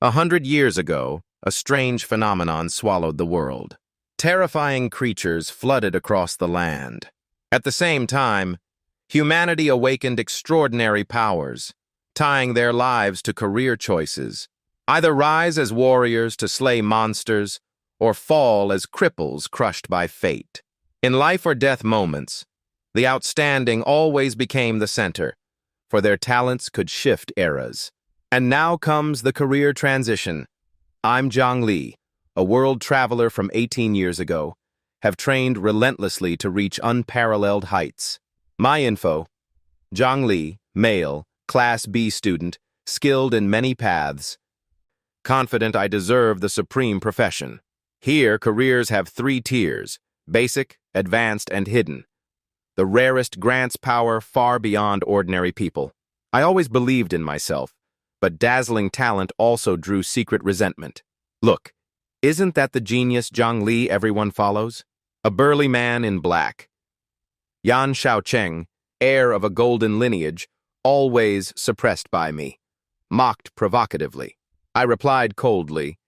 100 years ago, a strange phenomenon swallowed the world. Terrifying creatures flooded across the land. At the same time, humanity awakened extraordinary powers, tying their lives to career choices. Either rise as warriors to slay monsters, or fall as cripples crushed by fate. In life-or-death moments, the outstanding always became the center, for their talents could shift eras. And now comes the career transition. I'm Zhang Li, a world traveler from 18 years ago, have trained relentlessly to reach unparalleled heights. My info: Zhang Li, male, Class B student, skilled in many paths. Confident I deserve the supreme profession. Here, careers have 3 tiers: basic, advanced, and hidden. The rarest grants power far beyond ordinary people. I always believed in myself, but dazzling talent also drew secret resentment. Look, isn't that the genius Zhang Li everyone follows? A burly man in black. Yan Shaocheng, heir of a golden lineage, always suppressed by me, mocked provocatively. I replied coldly,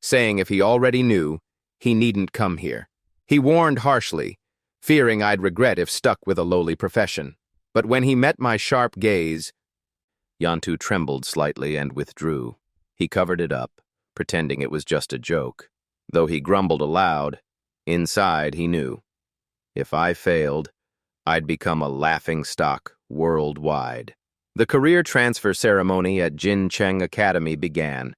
saying if he already knew, he needn't come here. He warned harshly, fearing I'd regret if stuck with a lowly profession. But when he met my sharp gaze, Yantu trembled slightly and withdrew. He covered it up, pretending it was just a joke. Though he grumbled aloud, inside he knew. If I failed, I'd become a laughingstock worldwide. The career transfer ceremony at Jin Cheng Academy began,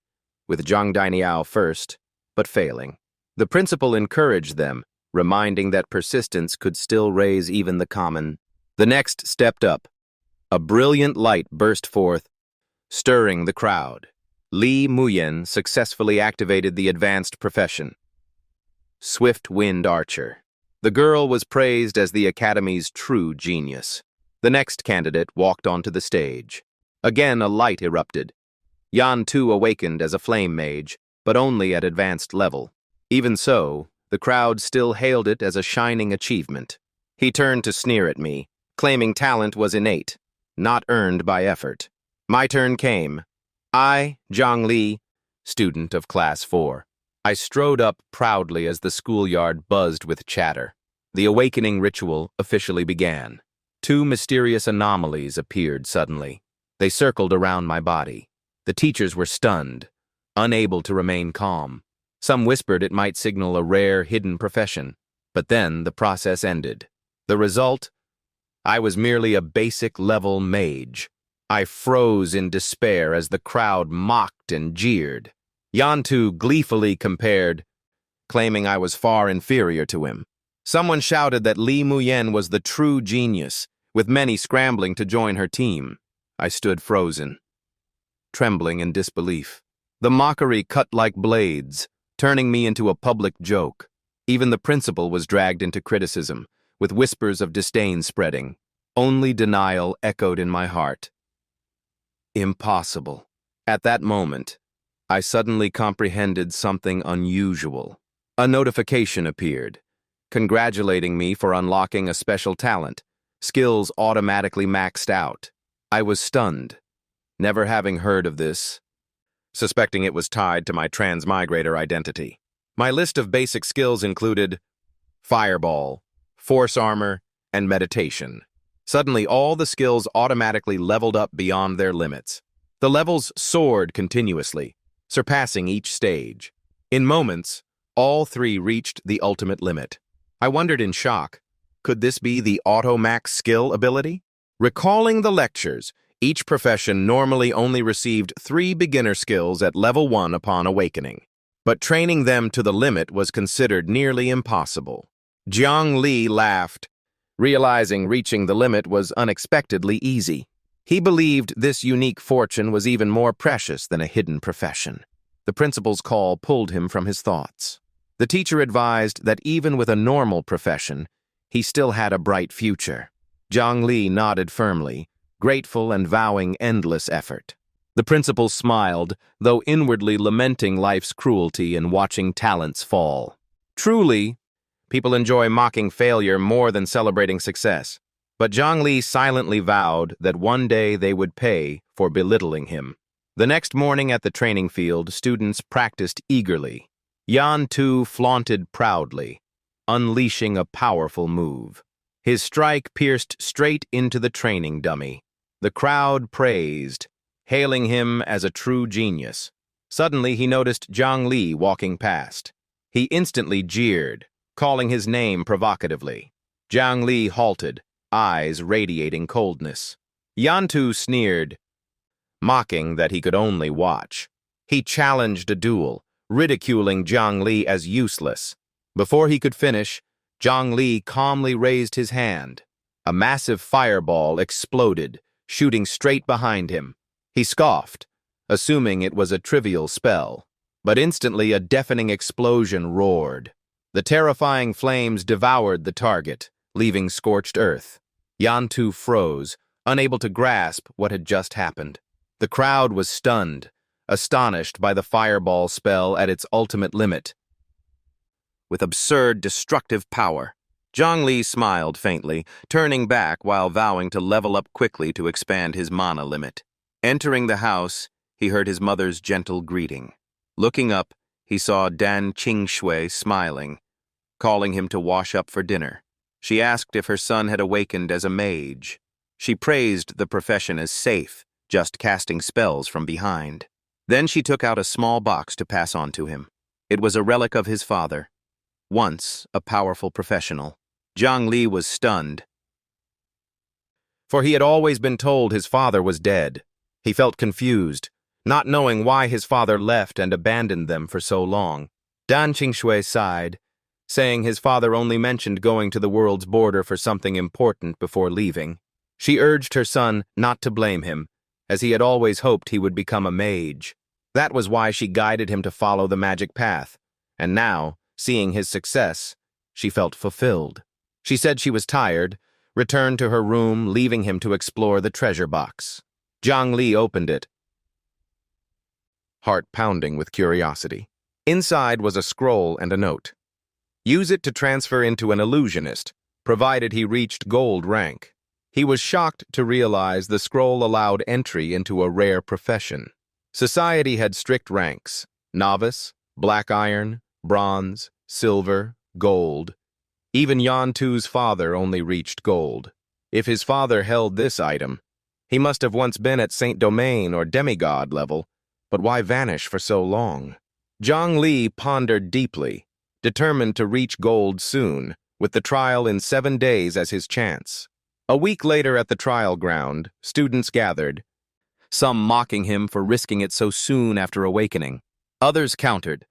with Zhang Dainiao first, but failing. The principal encouraged them, reminding that persistence could still raise even the common. The next stepped up. A brilliant light burst forth, stirring the crowd. Li Muyen successfully activated the advanced profession. Swift-Wind Archer. The girl was praised as the Academy's true genius. The next candidate walked onto the stage. Again a light erupted. Yan Tu awakened as a flame mage, but only at advanced level. Even so, the crowd still hailed it as a shining achievement. He turned to sneer at me, claiming talent was innate, not earned by effort. My turn came. I, Zhang Li, student of Class 4. I strode up proudly as the schoolyard buzzed with chatter. The awakening ritual officially began. 2 mysterious anomalies appeared suddenly. They circled around my body. The teachers were stunned, unable to remain calm. Some whispered it might signal a rare, hidden profession. But then the process ended. The result? I was merely a basic-level mage. I froze in despair as the crowd mocked and jeered. Yantu gleefully compared, claiming I was far inferior to him. Someone shouted that Li Muyen was the true genius, with many scrambling to join her team. I stood frozen, trembling in disbelief. The mockery cut like blades, turning me into a public joke. Even the principal was dragged into criticism, with whispers of disdain spreading. Only denial echoed in my heart. Impossible. At that moment, I suddenly comprehended something unusual. A notification appeared, congratulating me for unlocking a special talent, skills automatically maxed out. I was stunned, never having heard of this, suspecting it was tied to my transmigrator identity. My list of basic skills included Fireball, Force Armor, and Meditation. Suddenly, all the skills automatically leveled up beyond their limits. The levels soared continuously, surpassing each stage. In moments, all 3 reached the ultimate limit. I wondered in shock, could this be the auto-max skill ability? Recalling the lectures, each profession normally only received 3 beginner skills at level 1 upon awakening. But training them to the limit was considered nearly impossible. Zhang Li laughed, realizing reaching the limit was unexpectedly easy. He believed this unique fortune was even more precious than a hidden profession. The principal's call pulled him from his thoughts. The teacher advised that even with a normal profession, he still had a bright future. Zhang Li nodded firmly, grateful and vowing endless effort. The principal smiled, though inwardly lamenting life's cruelty in watching talents fall. Truly, people enjoy mocking failure more than celebrating success. But Zhang Li silently vowed that one day they would pay for belittling him. The next morning at the training field, students practiced eagerly. Yan Tu flaunted proudly, unleashing a powerful move. His strike pierced straight into the training dummy. The crowd praised, hailing him as a true genius. Suddenly, he noticed Zhang Li walking past. He instantly jeered, calling his name provocatively. Zhang Li halted, eyes radiating coldness. Yan Tu sneered, mocking that he could only watch. He challenged a duel, ridiculing Zhang Li as useless. Before he could finish, Zhang Li calmly raised his hand. A massive fireball exploded, shooting straight behind him. He scoffed, assuming it was a trivial spell. But instantly a deafening explosion roared. The terrifying flames devoured the target, leaving scorched earth. Yan Tu froze, unable to grasp what had just happened. The crowd was stunned, astonished by the fireball spell at its ultimate limit. With absurd, destructive power, Zhang Li smiled faintly, turning back while vowing to level up quickly to expand his mana limit. Entering the house, he heard his mother's gentle greeting. Looking up, he saw Dan Qingshui smiling, calling him to wash up for dinner. She asked if her son had awakened as a mage. She praised the profession as safe, just casting spells from behind. Then she took out a small box to pass on to him. It was a relic of his father, once a powerful professional. Zhang Li was stunned, for he had always been told his father was dead. He felt confused, not knowing why his father left and abandoned them for so long. Dan Qingshui sighed, saying his father only mentioned going to the world's border for something important before leaving. She urged her son not to blame him, as he had always hoped he would become a mage. That was why she guided him to follow the magic path, and now, seeing his success, she felt fulfilled. She said she was tired, returned to her room, leaving him to explore the treasure box. Zhang Li opened it, heart pounding with curiosity. Inside was a scroll and a note. Use it to transfer into an illusionist, provided he reached gold rank. He was shocked to realize the scroll allowed entry into a rare profession. Society had strict ranks: novice, black iron, bronze, silver, gold. Even Yan Tu's father only reached gold. If his father held this item, he must have once been at Saint Domain or demigod level, but why vanish for so long? Zhang Li pondered deeply, determined to reach gold soon, with the trial in 7 days as his chance. A week later at the trial ground, students gathered, some mocking him for risking it so soon after awakening. Others countered,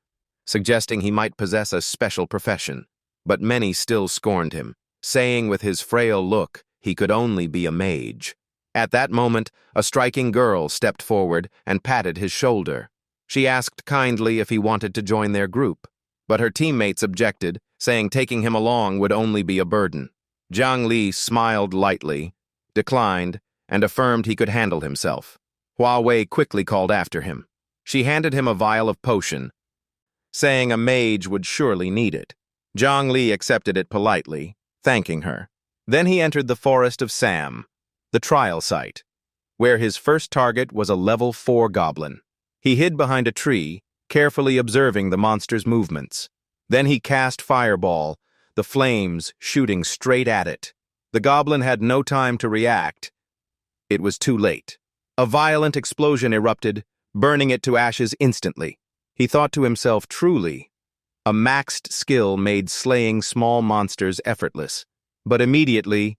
suggesting he might possess a special profession. But many still scorned him, saying with his frail look he could only be a mage. At that moment, a striking girl stepped forward and patted his shoulder. She asked kindly if he wanted to join their group, but her teammates objected, saying taking him along would only be a burden. Zhang Li smiled lightly, declined, and affirmed he could handle himself. Hua Wei quickly called after him. She handed him a vial of potion, saying a mage would surely need it. Zhang Li accepted it politely, thanking her. Then he entered the forest of Sam, the trial site, where his first target was a level 4 goblin. He hid behind a tree, carefully observing the monster's movements. Then he cast Fireball, the flames shooting straight at it. The goblin had no time to react. It was too late. A violent explosion erupted, burning it to ashes instantly. He thought to himself, truly, a maxed skill made slaying small monsters effortless. But immediately,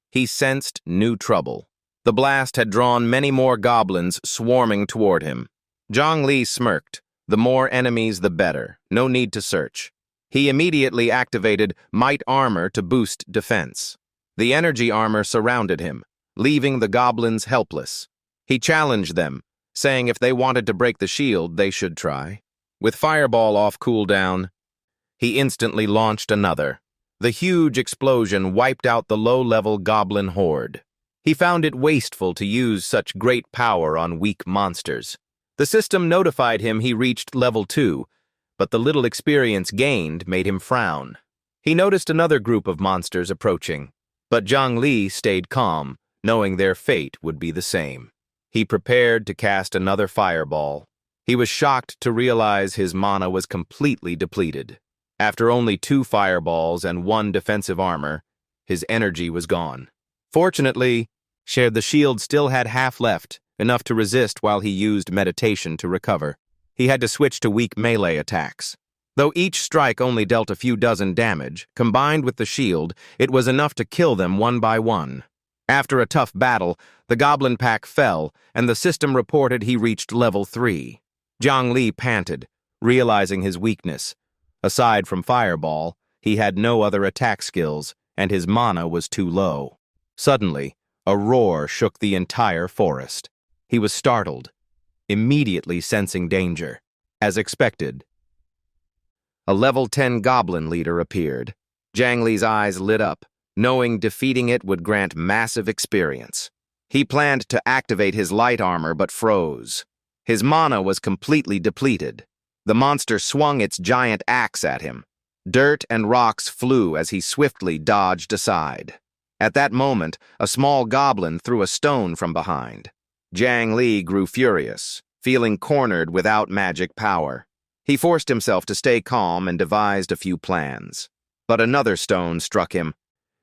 he sensed new trouble. The blast had drawn many more goblins swarming toward him. Zhang Li smirked. The more enemies, the better. No need to search. He immediately activated Might Armor to boost defense. The energy armor surrounded him, leaving the goblins helpless. He challenged them, saying if they wanted to break the shield, they should try. With Fireball off cooldown, he instantly launched another. The huge explosion wiped out the low-level goblin horde. He found it wasteful to use such great power on weak monsters. The system notified him he reached level 2, but the little experience gained made him frown. He noticed another group of monsters approaching, but Zhang Li stayed calm, knowing their fate would be the same. He prepared to cast another fireball. He was shocked to realize his mana was completely depleted. After only 2 fireballs and 1 defensive armor, his energy was gone. Fortunately, the shield still had half left, enough to resist while he used meditation to recover. He had to switch to weak melee attacks. Though each strike only dealt a few dozen damage, combined with the shield, it was enough to kill them one by one. After a tough battle, the Goblin pack fell, and the system reported he reached level 3. Zhang Li panted, realizing his weakness. Aside from Fireball, he had no other attack skills, and his mana was too low. Suddenly, a roar shook the entire forest. He was startled, immediately sensing danger. As expected, a level 10 Goblin leader appeared. Zhang Li's eyes lit up, knowing defeating it would grant massive experience. He planned to activate his light armor but froze. His mana was completely depleted. The monster swung its giant axe at him. Dirt and rocks flew as he swiftly dodged aside. At that moment, a small goblin threw a stone from behind. Zhang Li grew furious, feeling cornered without magic power. He forced himself to stay calm and devised a few plans. But another stone struck him,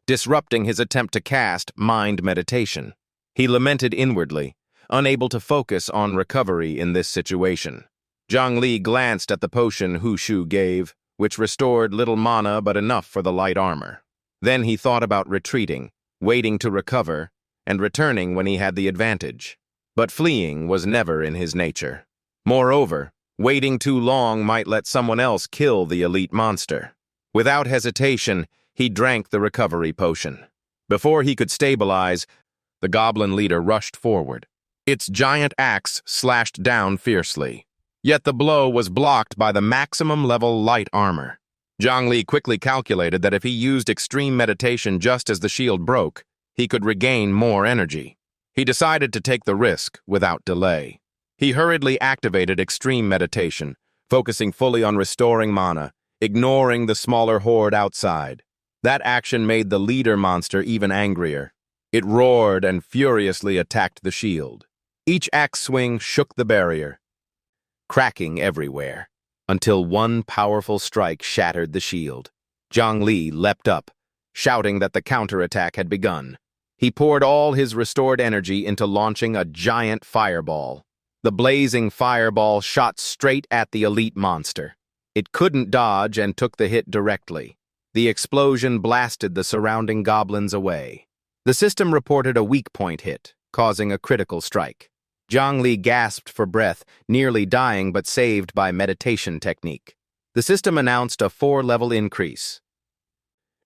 disrupting his attempt to cast mind meditation. He lamented inwardly, unable to focus on recovery in this situation. Zhang Li glanced at the potion Hu Shu gave, which restored little mana but enough for the light armor. Then he thought about retreating, waiting to recover, and returning when he had the advantage. But fleeing was never in his nature. Moreover, waiting too long might let someone else kill the elite monster. Without hesitation, he drank the recovery potion. Before he could stabilize, the goblin leader rushed forward. Its giant axe slashed down fiercely. Yet the blow was blocked by the maximum level light armor. Zhang Li quickly calculated that if he used extreme meditation just as the shield broke, he could regain more energy. He decided to take the risk without delay. He hurriedly activated extreme meditation, focusing fully on restoring mana, ignoring the smaller horde outside. That action made the leader monster even angrier. It roared and furiously attacked the shield. Each axe swing shook the barrier, cracking everywhere, until one powerful strike shattered the shield. Zhang Li leapt up, shouting that the counterattack had begun. He poured all his restored energy into launching a giant fireball. The blazing fireball shot straight at the elite monster. It couldn't dodge and took the hit directly. The explosion blasted the surrounding goblins away. The system reported a weak point hit, causing a critical strike. Zhang Li gasped for breath, nearly dying but saved by meditation technique. The system announced a 4-level increase.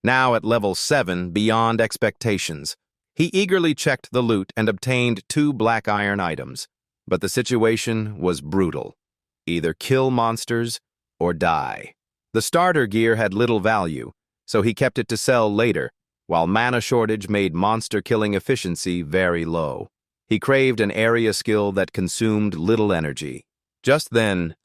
Now at level 7, beyond expectations, he eagerly checked the loot and obtained 2 black iron items. But the situation was brutal. Either kill monsters or die. The starter gear had little value, so he kept it to sell later, while mana shortage made monster-killing efficiency very low. He craved an area skill that consumed little energy. Just then,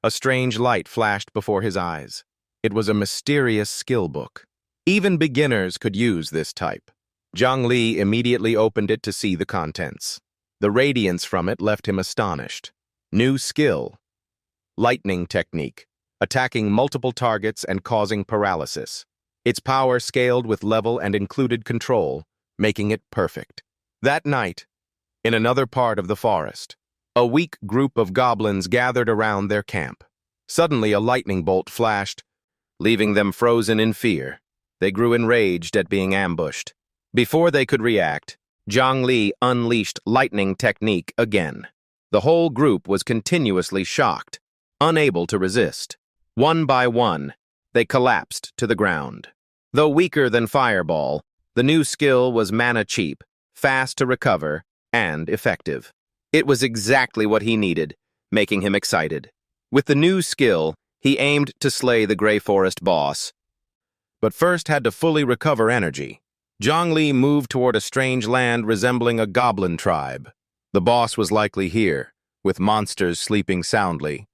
a strange light flashed before his eyes. It was a mysterious skill book. Even beginners could use this type. Zhang Li immediately opened it to see the contents. The radiance from it left him astonished. New skill. Lightning technique. Attacking multiple targets and causing paralysis. Its power scaled with level and included control, making it perfect. That night, in another part of the forest, a weak group of goblins gathered around their camp. Suddenly a lightning bolt flashed, leaving them frozen in fear. They grew enraged at being ambushed. Before they could react, Zhang Li unleashed lightning technique again. The whole group was continuously shocked, unable to resist. One by one, they collapsed to the ground. Though weaker than Fireball, the new skill was mana cheap, fast to recover, and effective. It was exactly what he needed, making him excited. With the new skill, he aimed to slay the Grey Forest boss, but first had to fully recover energy. Zhang Li moved toward a strange land resembling a goblin tribe. The boss was likely here, with monsters sleeping soundly.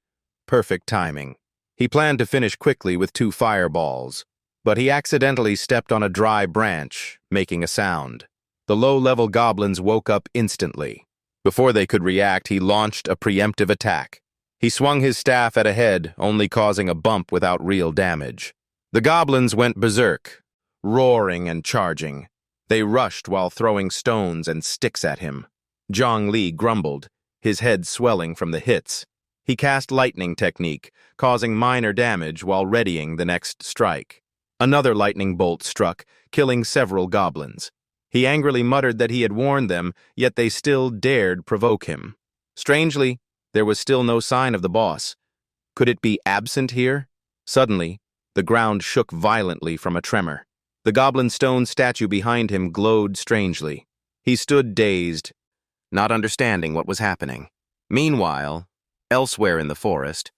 Perfect timing. He planned to finish quickly with 2 fireballs, but he accidentally stepped on a dry branch, making a sound. The low-level goblins woke up instantly. Before they could react, he launched a preemptive attack. He swung his staff at a head, only causing a bump without real damage. The goblins went berserk, roaring and charging. They rushed while throwing stones and sticks at him. Zhongli grumbled, his head swelling from the hits. He cast lightning technique, causing minor damage while readying the next strike. Another lightning bolt struck, killing several goblins. He angrily muttered that he had warned them, yet they still dared provoke him. Strangely, there was still no sign of the boss. Could it be absent here? Suddenly, the ground shook violently from a tremor. The goblin stone statue behind him glowed strangely. He stood dazed, not understanding what was happening. Meanwhile, elsewhere in the forest,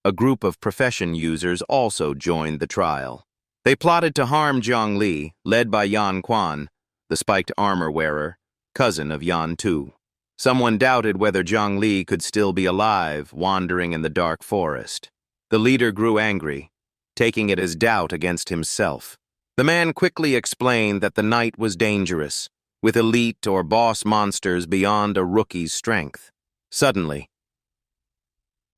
a group of profession users also joined the trial. They plotted to harm Zhongli, led by Yan Quan, the spiked armor-wearer, cousin of Yan Tu. Someone doubted whether Zhongli could still be alive, wandering in the dark forest. The leader grew angry, taking it as doubt against himself. The man quickly explained that the night was dangerous, with elite or boss monsters beyond a rookie's strength. Suddenly,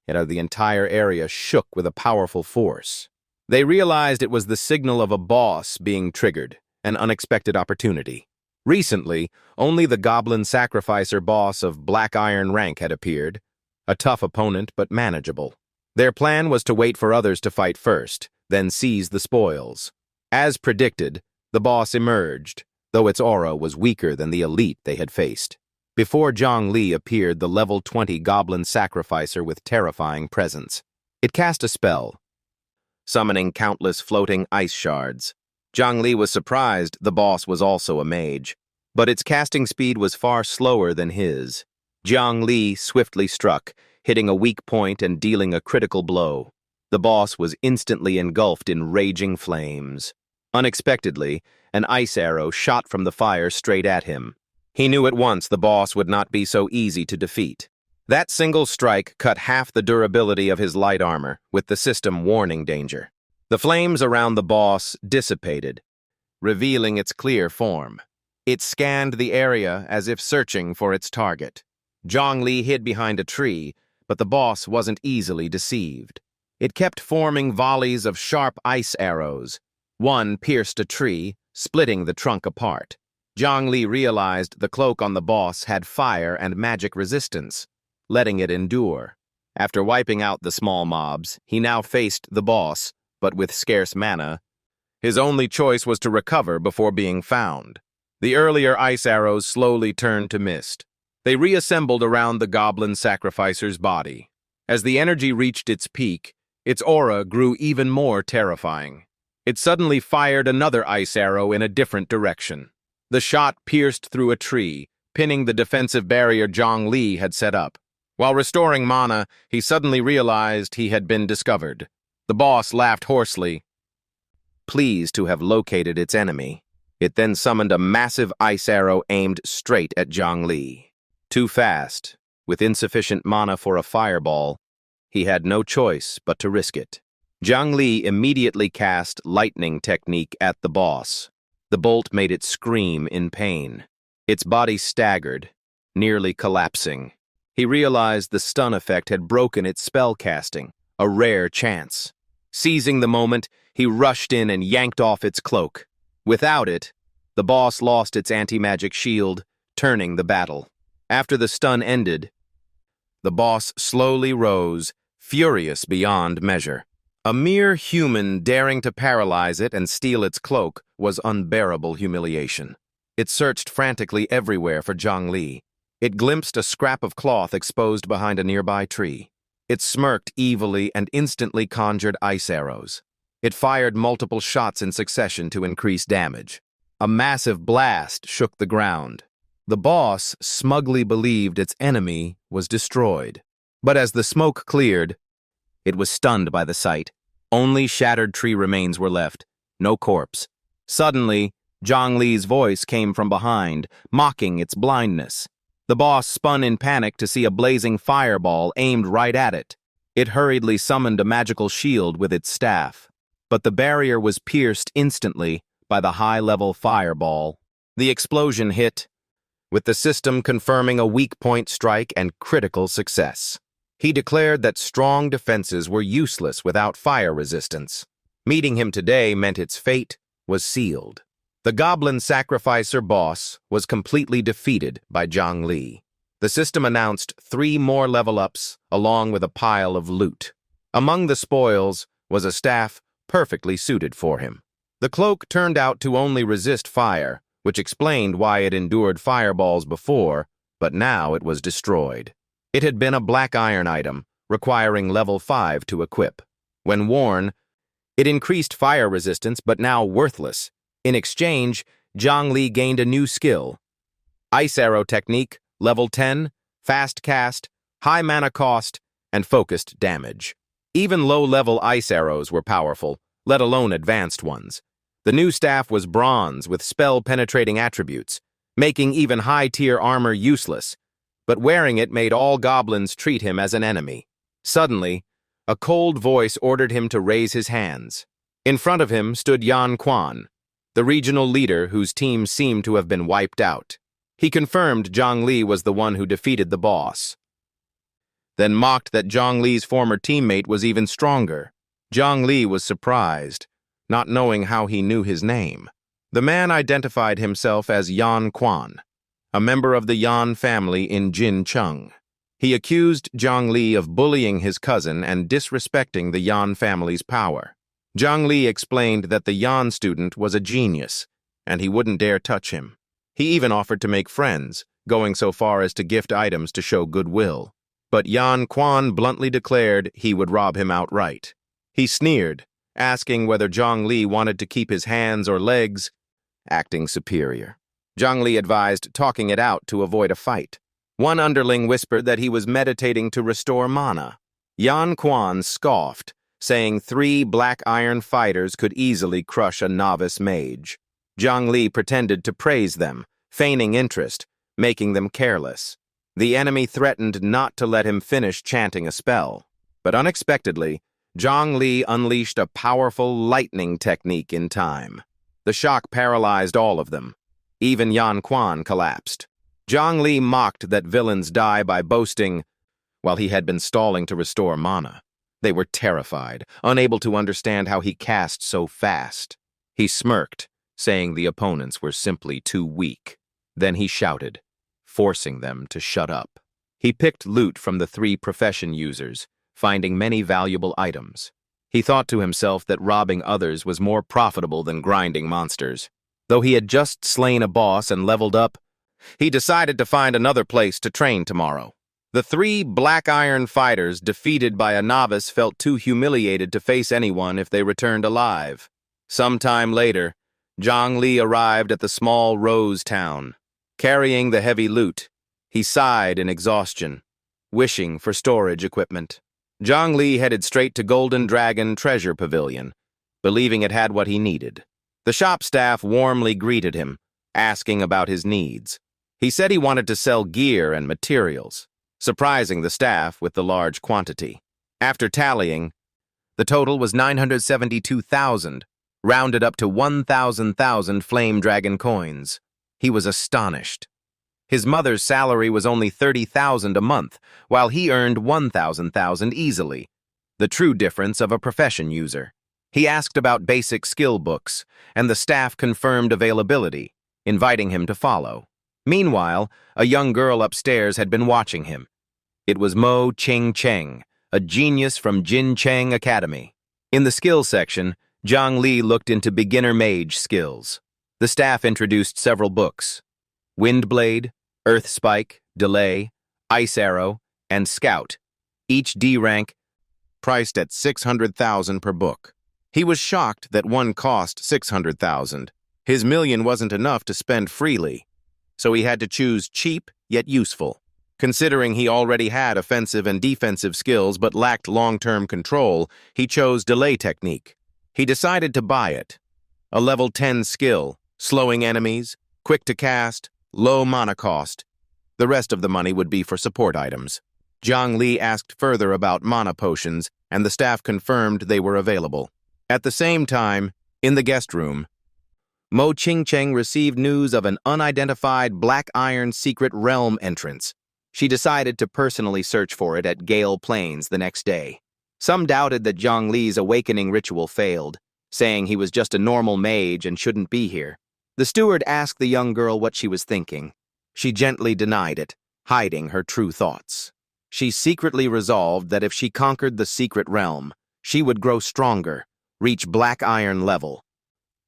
the entire area shook with a powerful force. They realized it was the signal of a boss being triggered, an unexpected opportunity. Recently, only the Goblin Sacrificer boss of Black Iron rank had appeared, a tough opponent but manageable. Their plan was to wait for others to fight first, then seize the spoils. As predicted, the boss emerged, though its aura was weaker than the elite they had faced. Before Zhongli appeared the level 20 Goblin Sacrificer with terrifying presence. It cast a spell, summoning countless floating ice shards. Zhongli was surprised the boss was also a mage, but its casting speed was far slower than his. Zhongli swiftly struck, hitting a weak point and dealing a critical blow. The boss was instantly engulfed in raging flames. Unexpectedly, an ice arrow shot from the fire straight at him. He knew at once the boss would not be so easy to defeat. That single strike cut half the durability of his light armor, with the system warning danger. The flames around the boss dissipated, revealing its clear form. It scanned the area as if searching for its target. Zhongli hid behind a tree, but the boss wasn't easily deceived. It kept forming volleys of sharp ice arrows. One pierced a tree, splitting the trunk apart. Zhongli realized the cloak on the boss had fire and magic resistance, letting it endure. After wiping out the small mobs, he now faced the boss, but with scarce mana. His only choice was to recover before being found. The earlier ice arrows slowly turned to mist. They reassembled around the Goblin Sacrificer's body. As the energy reached its peak, its aura grew even more terrifying. It suddenly fired another ice arrow in a different direction. The shot pierced through a tree, pinning the defensive barrier Zhongli had set up. While restoring mana, he suddenly realized he had been discovered. The boss laughed hoarsely, pleased to have located its enemy. It then summoned a massive ice arrow aimed straight at Zhongli. Too fast, with insufficient mana for a fireball, he had no choice but to risk it. Zhongli immediately cast lightning technique at the boss. The bolt made it scream in pain. Its body staggered, nearly collapsing. He realized the stun effect had broken its spell casting, a rare chance. Seizing the moment, he rushed in and yanked off its cloak. Without it, the boss lost its anti-magic shield, turning the battle. After the stun ended, the boss slowly rose, furious beyond measure. A mere human daring to paralyze it and steal its cloak was unbearable humiliation. It searched frantically everywhere for Zhongli. It glimpsed a scrap of cloth exposed behind a nearby tree. It smirked evilly and instantly conjured ice arrows. It fired multiple shots in succession to increase damage. A massive blast shook the ground. The boss smugly believed its enemy was destroyed. But as the smoke cleared, it was stunned by the sight. Only shattered tree remains were left, no corpse. Suddenly, Zhongli's voice came from behind, mocking its blindness. The boss spun in panic to see a blazing fireball aimed right at it. It hurriedly summoned a magical shield with its staff. But the barrier was pierced instantly by the high-level fireball. The explosion hit, with the system confirming a weak point strike and critical success. He declared that strong defenses were useless without fire resistance. Meeting him today meant its fate was sealed. The Goblin Sacrificer boss was completely defeated by Zhang Li. The system announced 3 more level-ups along with a pile of loot. Among the spoils was a staff perfectly suited for him. The cloak turned out to only resist fire, which explained why it endured fireballs before, but now it was destroyed. It had been a black iron item, requiring level 5 to equip. When worn, it increased fire resistance but now worthless. In exchange, Zhang Li gained a new skill. Ice Arrow Technique, level 10, fast cast, high mana cost, and focused damage. Even low-level ice arrows were powerful, let alone advanced ones. The new staff was bronze with spell-penetrating attributes, making even high-tier armor useless, but wearing it made all goblins treat him as an enemy. Suddenly, a cold voice ordered him to raise his hands. In front of him stood Yan Quan, the regional leader whose team seemed to have been wiped out. He confirmed Zhang Li was the one who defeated the boss, then mocked that Zhang Li's former teammate was even stronger. Zhang Li was surprised, not knowing how he knew his name. The man identified himself as Yan Quan, a member of the Yan family in Jincheng. He accused Zhang Li of bullying his cousin and disrespecting the Yan family's power. Zhang Li explained that the Yan student was a genius, and he wouldn't dare touch him. He even offered to make friends, going so far as to gift items to show goodwill. But Yan Quan bluntly declared he would rob him outright. He sneered, asking whether Zhang Li wanted to keep his hands or legs, acting superior. Zhang Li advised talking it out to avoid a fight. One underling whispered that he was meditating to restore mana. Yan Quan scoffed, saying 3 black iron fighters could easily crush a novice mage. Zhang Li pretended to praise them, feigning interest, making them careless. The enemy threatened not to let him finish chanting a spell. But unexpectedly, Zhang Li unleashed a powerful lightning technique in time. The shock paralyzed all of them. Even Yan Quan collapsed. Zhang Li mocked that villains die by boasting, while he had been stalling to restore mana. They were terrified, unable to understand how he cast so fast. He smirked, saying the opponents were simply too weak. Then he shouted, forcing them to shut up. He picked loot from the 3 profession users, finding many valuable items. He thought to himself that robbing others was more profitable than grinding monsters. Though he had just slain a boss and leveled up, he decided to find another place to train tomorrow. The 3 black iron fighters defeated by a novice felt too humiliated to face anyone if they returned alive. Sometime later, Zhang Li arrived at the small Rose town. Carrying the heavy loot, he sighed in exhaustion, wishing for storage equipment. Zhang Li headed straight to Golden Dragon Treasure Pavilion, believing it had what he needed. The shop staff warmly greeted him, asking about his needs. He said he wanted to sell gear and materials, surprising the staff with the large quantity. After tallying, the total was 972,000, rounded up to 1,000 flame dragon coins. He was astonished. His mother's salary was only 30,000 a month, while he earned 1,000 easily, the true difference of a profession user. He asked about basic skill books, and the staff confirmed availability, inviting him to follow. Meanwhile, a young girl upstairs had been watching him. It was Mo Ching Cheng, a genius from Jincheng Academy. In the skill section, Zhang Li looked into beginner mage skills. The staff introduced several books: Windblade, Earth Spike, Delay, Ice Arrow, and Scout, each D rank, priced at 600,000 per book. He was shocked that one cost 600,000. His million wasn't enough to spend freely, so he had to choose cheap yet useful. Considering he already had offensive and defensive skills but lacked long-term control, he chose Delay Technique. He decided to buy it. A level 10 skill, slowing enemies, quick to cast, low mana cost. The rest of the money would be for support items. Zhang Li asked further about mana potions, and the staff confirmed they were available. At the same time, in the guest room, Mo Ching-cheng received news of an unidentified Black Iron secret realm entrance. She decided to personally search for it at Gale Plains the next day. Some doubted that Zhang Li's awakening ritual failed, saying he was just a normal mage and shouldn't be here. The steward asked the young girl what she was thinking. She gently denied it, hiding her true thoughts. She secretly resolved that if she conquered the secret realm, she would grow stronger, reach Black Iron level,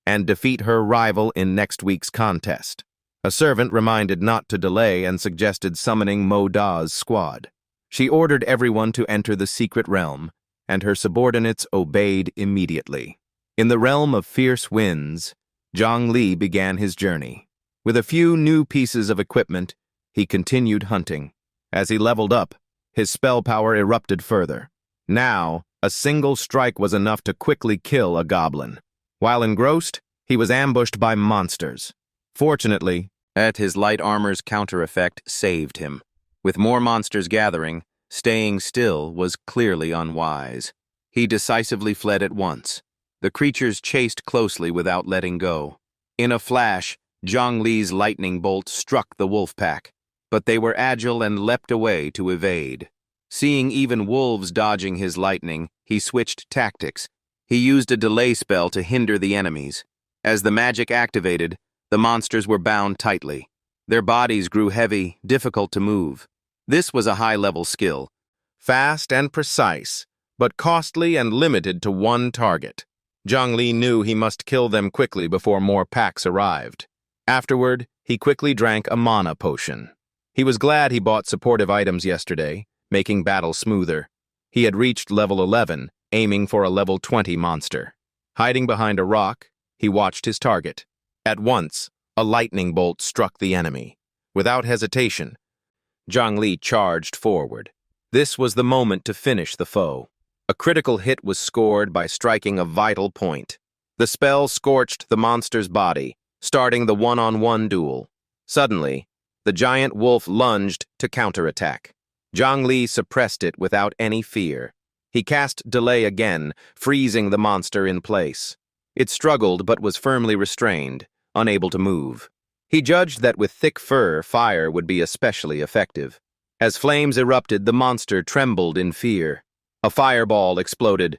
and defeat her rival in next week's contest. A servant reminded not to delay and suggested summoning Mo Da's squad. She ordered everyone to enter the secret realm, and her subordinates obeyed immediately. In the realm of fierce winds, Zhang Li began his journey. With a few new pieces of equipment, he continued hunting. As he leveled up, his spell power erupted further. Now, a single strike was enough to quickly kill a goblin. While engrossed, he was ambushed by monsters. Fortunately, his light armor's counter effect saved him. With more monsters gathering, staying still was clearly unwise. He decisively fled at once. The creatures chased closely without letting go. In a flash, Zhang Li's lightning bolt struck the wolf pack, but they were agile and leapt away to evade. Seeing even wolves dodging his lightning, he switched tactics. He used a delay spell to hinder the enemies. As the magic activated, the monsters were bound tightly. Their bodies grew heavy, difficult to move. This was a high-level skill, fast and precise, but costly and limited to one target. Zhang Li knew he must kill them quickly before more packs arrived. Afterward, he quickly drank a mana potion. He was glad he bought supportive items yesterday, making battle smoother. He had reached level 11, aiming for a level 20 monster. Hiding behind a rock, he watched his target. At once, a lightning bolt struck the enemy. Without hesitation, Zhang Li charged forward. This was the moment to finish the foe. A critical hit was scored by striking a vital point. The spell scorched the monster's body, starting the one-on-one duel. Suddenly, the giant wolf lunged to counterattack. Zhang Li suppressed it without any fear. He cast delay again, freezing the monster in place. It struggled but was firmly restrained, unable to move. He judged that with thick fur, fire would be especially effective. As flames erupted, the monster trembled in fear. A fireball exploded,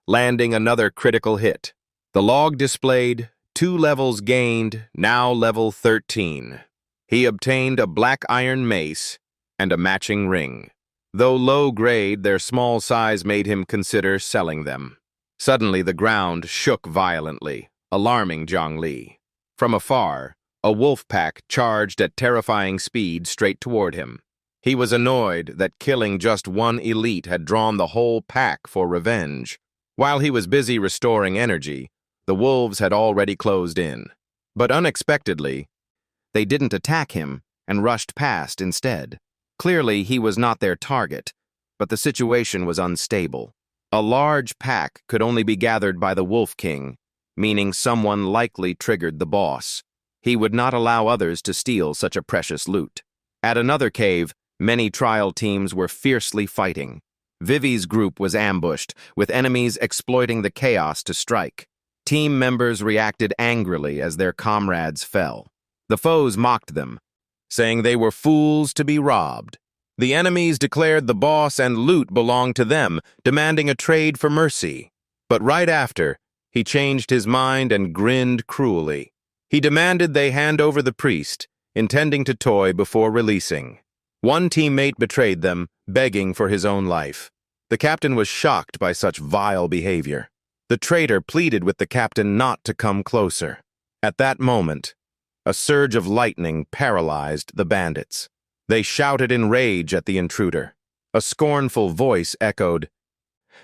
landing another critical hit. The log displayed 2 levels gained, now level 13. He obtained a black iron mace and a matching ring. Though low grade, their small size made him consider selling them. Suddenly, the ground shook violently, alarming Zhang Li. From afar, a wolf pack charged at terrifying speed straight toward him. He was annoyed that killing just one elite had drawn the whole pack for revenge. While he was busy restoring energy, the wolves had already closed in. But unexpectedly, they didn't attack him and rushed past instead. Clearly, he was not their target, but the situation was unstable. A large pack could only be gathered by the Wolf King, meaning someone likely triggered the boss. He would not allow others to steal such a precious loot. At another cave, many trial teams were fiercely fighting. Vivi's group was ambushed, with enemies exploiting the chaos to strike. Team members reacted angrily as their comrades fell. The foes mocked them, saying they were fools to be robbed. The enemies declared the boss and loot belonged to them, demanding a trade for mercy. But right after, he changed his mind and grinned cruelly. He demanded they hand over the priest, intending to toy before releasing. One teammate betrayed them, begging for his own life. The captain was shocked by such vile behavior. The traitor pleaded with the captain not to come closer. At that moment, a surge of lightning paralyzed the bandits. They shouted in rage at the intruder. A scornful voice echoed,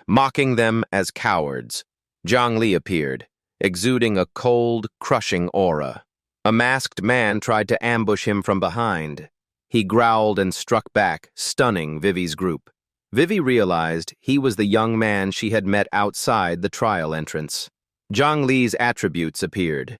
mocking them as cowards. Zhang Li appeared, exuding a cold, crushing aura. A masked man tried to ambush him from behind. He growled and struck back, stunning Vivi's group. Vivi realized he was the young man she had met outside the trial entrance. Zhang Li's attributes appeared.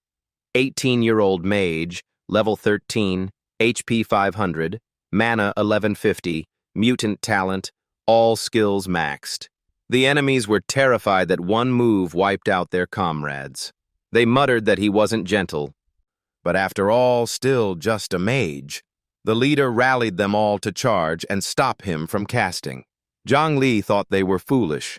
18-year-old mage, level 13, HP 500, mana 1150, mutant talent, all skills maxed. The enemies were terrified that one move wiped out their comrades. They muttered that he wasn't gentle, but after all, still just a mage. The leader rallied them all to charge and stop him from casting. Zhang Li thought they were foolish,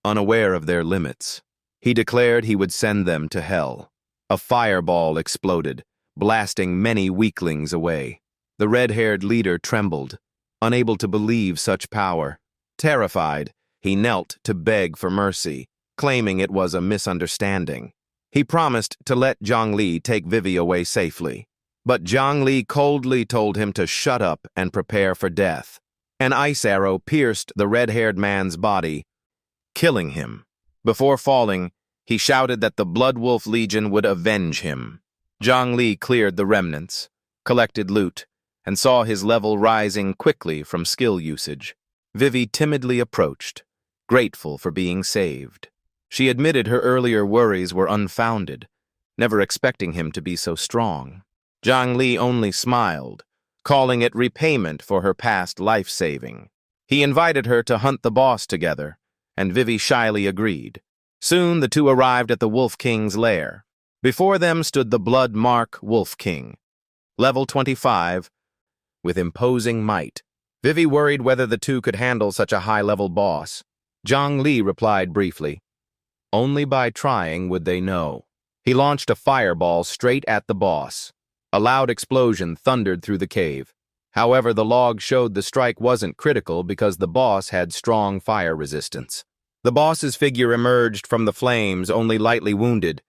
unaware of their limits. He declared he would send them to hell. A fireball exploded, blasting many weaklings away. The red-haired leader trembled, unable to believe such power. Terrified, he knelt to beg for mercy, claiming it was a misunderstanding. He promised to let Zhang Li take Vivi away safely. But Zhang Li coldly told him to shut up and prepare for death. An ice arrow pierced the red-haired man's body, killing him. Before falling, he shouted that the Bloodwolf Legion would avenge him. Zhang Li cleared the remnants, collected loot, and saw his level rising quickly from skill usage. Vivi timidly approached, grateful for being saved. She admitted her earlier worries were unfounded, never expecting him to be so strong. Zhang Li only smiled, calling it repayment for her past life-saving. He invited her to hunt the boss together, and Vivi shyly agreed. Soon the two arrived at the Wolf King's lair. Before them stood the Blood Mark Wolf King, level 25, with imposing might. Vivi worried whether the two could handle such a high-level boss. Zhang Li replied briefly, only by trying would they know. He launched a fireball straight at the boss. A loud explosion thundered through the cave. However, the log showed the strike wasn't critical because the boss had strong fire resistance. The boss's figure emerged from the flames only lightly wounded,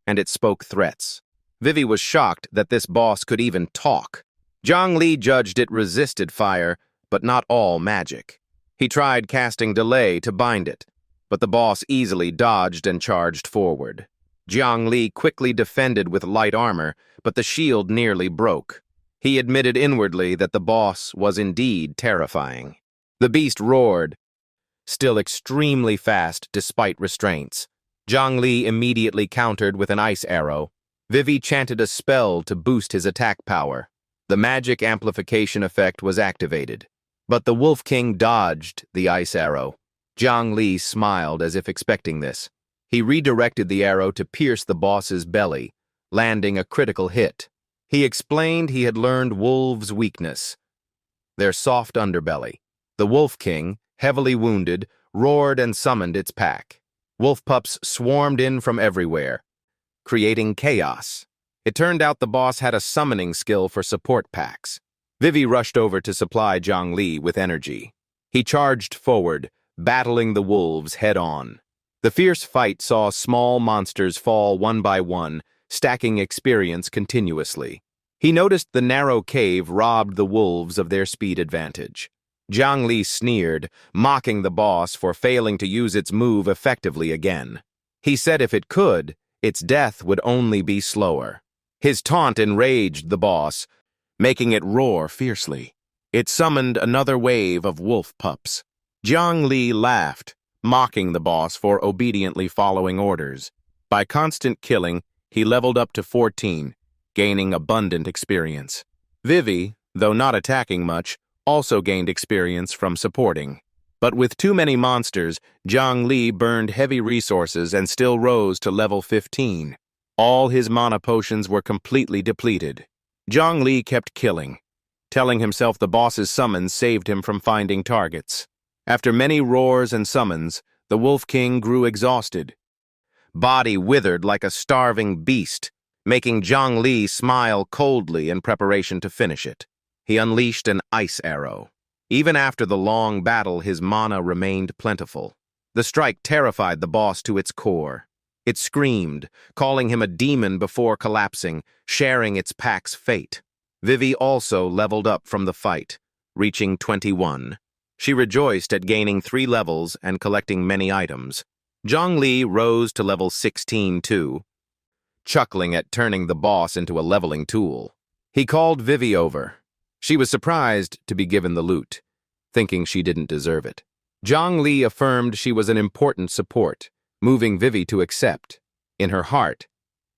and it spoke threats. Vivi was shocked that this boss could even talk. Zhang Li judged it resisted fire, but not all magic. He tried casting delay to bind it, but the boss easily dodged and charged forward. Zhang Li quickly defended with light armor, but the shield nearly broke. He admitted inwardly that the boss was indeed terrifying. The beast roared, still extremely fast despite restraints. Zhang Li immediately countered with an ice arrow. Vivi chanted a spell to boost his attack power. The magic amplification effect was activated, but the Wolf King dodged the ice arrow. Zhang Li smiled as if expecting this. He redirected the arrow to pierce the boss's belly, landing a critical hit. He explained he had learned wolves' weakness, their soft underbelly. The Wolf King, heavily wounded, roared and summoned its pack. Wolf pups swarmed in from everywhere, creating chaos. It turned out the boss had a summoning skill for support packs. Vivi rushed over to supply Zhang Li with energy. He charged forward, battling the wolves head-on. The fierce fight saw small monsters fall one by one, stacking experience continuously. He noticed the narrow cave robbed the wolves of their speed advantage. Zhang Li sneered, mocking the boss for failing to use its move effectively again. He said if it could, its death would only be slower. His taunt enraged the boss, making it roar fiercely. It summoned another wave of wolf pups. Zhang Li laughed, mocking the boss for obediently following orders. By constant killing, he leveled up to 14, gaining abundant experience. Vivi, though not attacking much, also gained experience from supporting. But with too many monsters, Zhang Li burned heavy resources and still rose to level 15. All his mana potions were completely depleted. Zhang Li kept killing, telling himself the boss's summons saved him from finding targets. After many roars and summons, the Wolf King grew exhausted. Body withered like a starving beast, making Zhang Li smile coldly in preparation to finish it. He unleashed an ice arrow. Even after the long battle, his mana remained plentiful. The strike terrified the boss to its core. It screamed, calling him a demon before collapsing, sharing its pack's fate. Vivi also leveled up from the fight, reaching 21. She rejoiced at gaining 3 levels and collecting many items. Zhang Li rose to level 16 too, chuckling at turning the boss into a leveling tool. He called Vivi over. She was surprised to be given the loot, thinking she didn't deserve it. Zhang Li affirmed she was an important support, moving Vivi to accept. In her heart,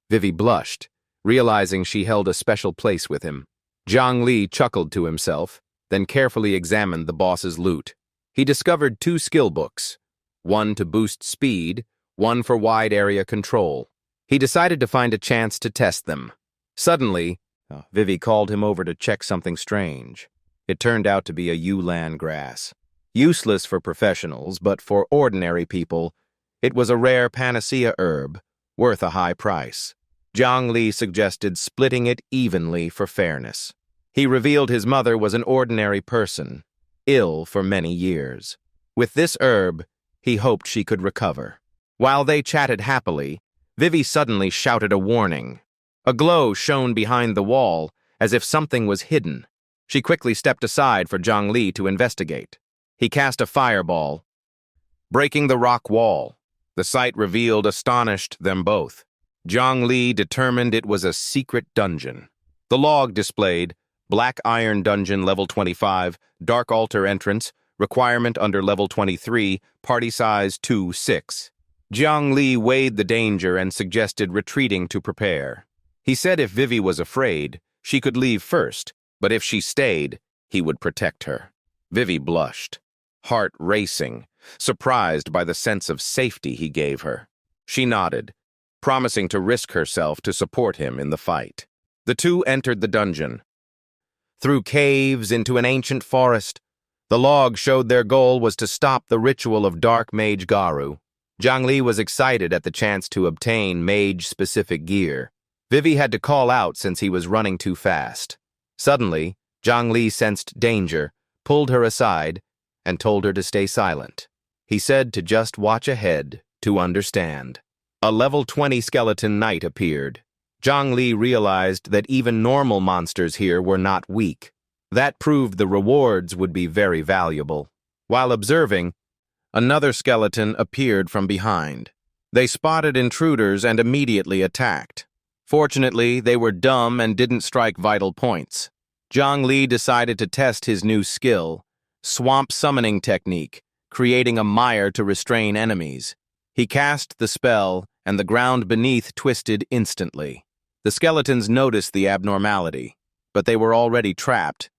Vivi blushed, realizing she held a special place with him. Zhang Li chuckled to himself, then carefully examined the boss's loot. He discovered 2 skill books, one to boost speed, one for wide area control. He decided to find a chance to test them. Suddenly, Vivi called him over to check something strange. It turned out to be a Yulan grass. Useless for professionals, but for ordinary people, it was a rare panacea herb, worth a high price. Zhang Li suggested splitting it evenly for fairness. He revealed his mother was an ordinary person, ill for many years. With this herb, he hoped she could recover. While they chatted happily, Vivi suddenly shouted a warning. A glow shone behind the wall, as if something was hidden. She quickly stepped aside for Zhang Li to investigate. He cast a fireball, breaking the rock wall. The sight revealed astonished them both. Zhang Li determined it was a secret dungeon. The log displayed, Black Iron Dungeon Level 25, Dark Altar Entrance, requirement under Level 23, party size 2-6. Zhang Li weighed the danger and suggested retreating to prepare. He said if Vivi was afraid, she could leave first, but if she stayed, he would protect her. Vivi blushed, heart racing, surprised by the sense of safety he gave her. She nodded, promising to risk herself to support him in the fight. The two entered the dungeon. Through caves into an ancient forest, the log showed their goal was to stop the ritual of Dark Mage Garu. Zhang Li was excited at the chance to obtain mage-specific gear. Vivi had to call out since he was running too fast. Suddenly, Zhang Li sensed danger, pulled her aside, and told her to stay silent. He said to just watch ahead, to understand. A level 20 skeleton knight appeared. Zhang Li realized that even normal monsters here were not weak. That proved the rewards would be very valuable. While observing, another skeleton appeared from behind. They spotted intruders and immediately attacked. Fortunately, they were dumb and didn't strike vital points. Zhang Li decided to test his new skill, swamp summoning technique, creating a mire to restrain enemies. He cast the spell, and the ground beneath twisted instantly. The skeletons noticed the abnormality, but they were already trapped,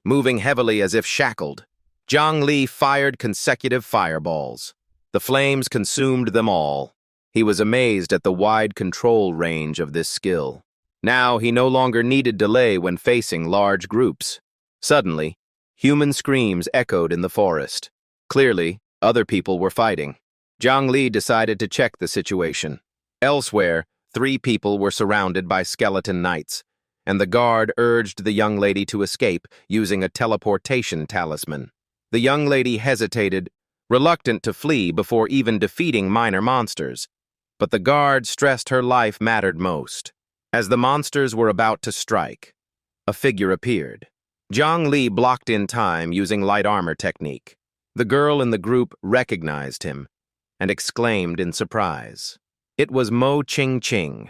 moving heavily as if shackled. Zhang Li fired consecutive fireballs. The flames consumed them all. He was amazed at the wide control range of this skill. Now he no longer needed delay when facing large groups. Suddenly, human screams echoed in the forest. Clearly, other people were fighting. Zhang Li decided to check the situation. Elsewhere, 3 people were surrounded by skeleton knights, and the guard urged the young lady to escape using a teleportation talisman. The young lady hesitated, reluctant to flee before even defeating minor monsters, but the guard stressed her life mattered most. As the monsters were about to strike, a figure appeared. Zhang Li blocked in time using light armor technique. The girl in the group recognized him and exclaimed in surprise. It was Mo Qing,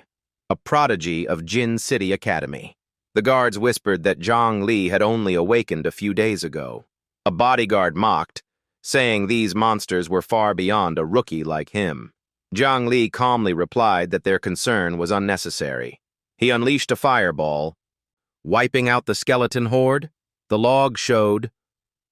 a prodigy of Jin City Academy. The guards whispered that Zhang Li had only awakened a few days ago. A bodyguard mocked, saying these monsters were far beyond a rookie like him. Zhang Li calmly replied that their concern was unnecessary. He unleashed a fireball, wiping out the skeleton horde. The log showed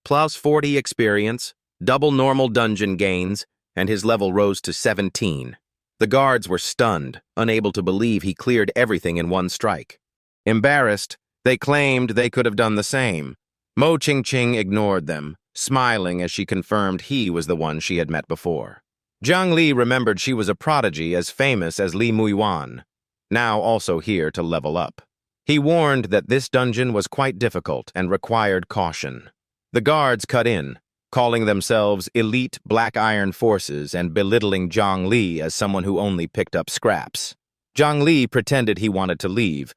plus 40 experience, double normal dungeon gains, and his level rose to 17. The guards were stunned, unable to believe he cleared everything in one strike. Embarrassed, they claimed they could have done the same. Mo Qing ignored them, smiling as she confirmed he was the one she had met before. Zhang Li remembered she was a prodigy as famous as Li Muiyuan, now also here to level up. He warned that this dungeon was quite difficult and required caution. The guards cut in, calling themselves elite Black Iron Forces and belittling Zhang Li as someone who only picked up scraps. Zhang Li pretended he wanted to leave,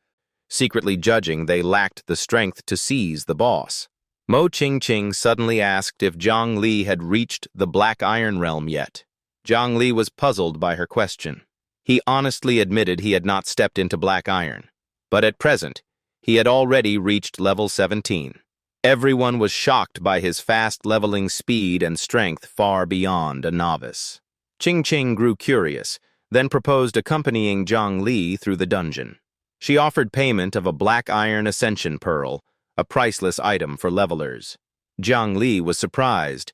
secretly judging they lacked the strength to seize the boss. Mo Qing suddenly asked if Zhang Li had reached the Black Iron realm yet. Zhang Li was puzzled by her question. He honestly admitted he had not stepped into Black Iron, but at present, he had already reached level 17. Everyone was shocked by his fast leveling speed and strength far beyond a novice. Qing grew curious, then proposed accompanying Zhang Li through the dungeon. She offered payment of a Black Iron Ascension Pearl, a priceless item for levelers. Zhang Li was surprised,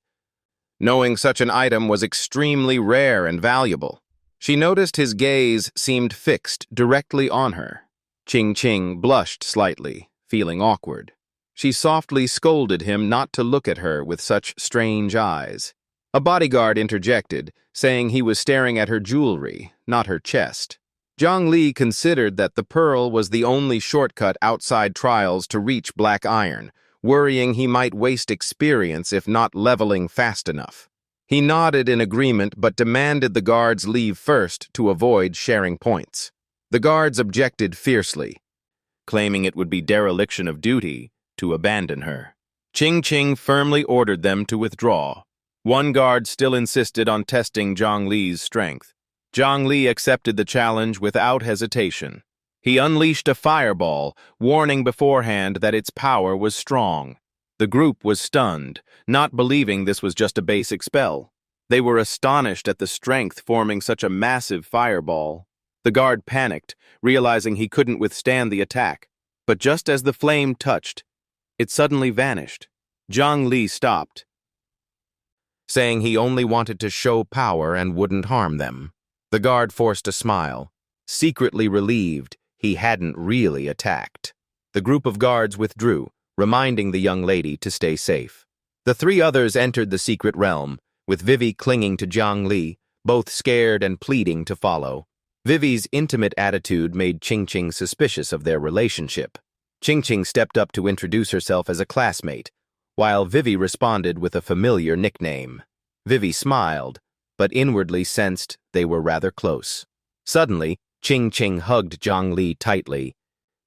knowing such an item was extremely rare and valuable. She noticed his gaze seemed fixed directly on her. Ching blushed slightly, feeling awkward. She softly scolded him not to look at her with such strange eyes. A bodyguard interjected, saying he was staring at her jewelry, not her chest. Zhongli considered that the pearl was the only shortcut outside trials to reach Black Iron, worrying he might waste experience if not leveling fast enough. He nodded in agreement but demanded the guards leave first to avoid sharing points. The guards objected fiercely, claiming it would be dereliction of duty to abandon her. Ching firmly ordered them to withdraw. One guard still insisted on testing Zhongli's strength. Zhongli accepted the challenge without hesitation. He unleashed a fireball, warning beforehand that its power was strong. The group was stunned, not believing this was just a basic spell. They were astonished at the strength forming such a massive fireball. The guard panicked, realizing he couldn't withstand the attack. But just as the flame touched, it suddenly vanished. Zhongli stopped, saying he only wanted to show power and wouldn't harm them. The guard forced a smile, secretly relieved he hadn't really attacked. The group of guards withdrew, reminding the young lady to stay safe. The three others entered the secret realm, with Vivi clinging to Zhongli, both scared and pleading to follow. Vivi's intimate attitude made Ching suspicious of their relationship. Ching stepped up to introduce herself as a classmate, while Vivi responded with a familiar nickname. Vivi smiled, but inwardly sensed they were rather close. Suddenly, Ching hugged Zhongli tightly,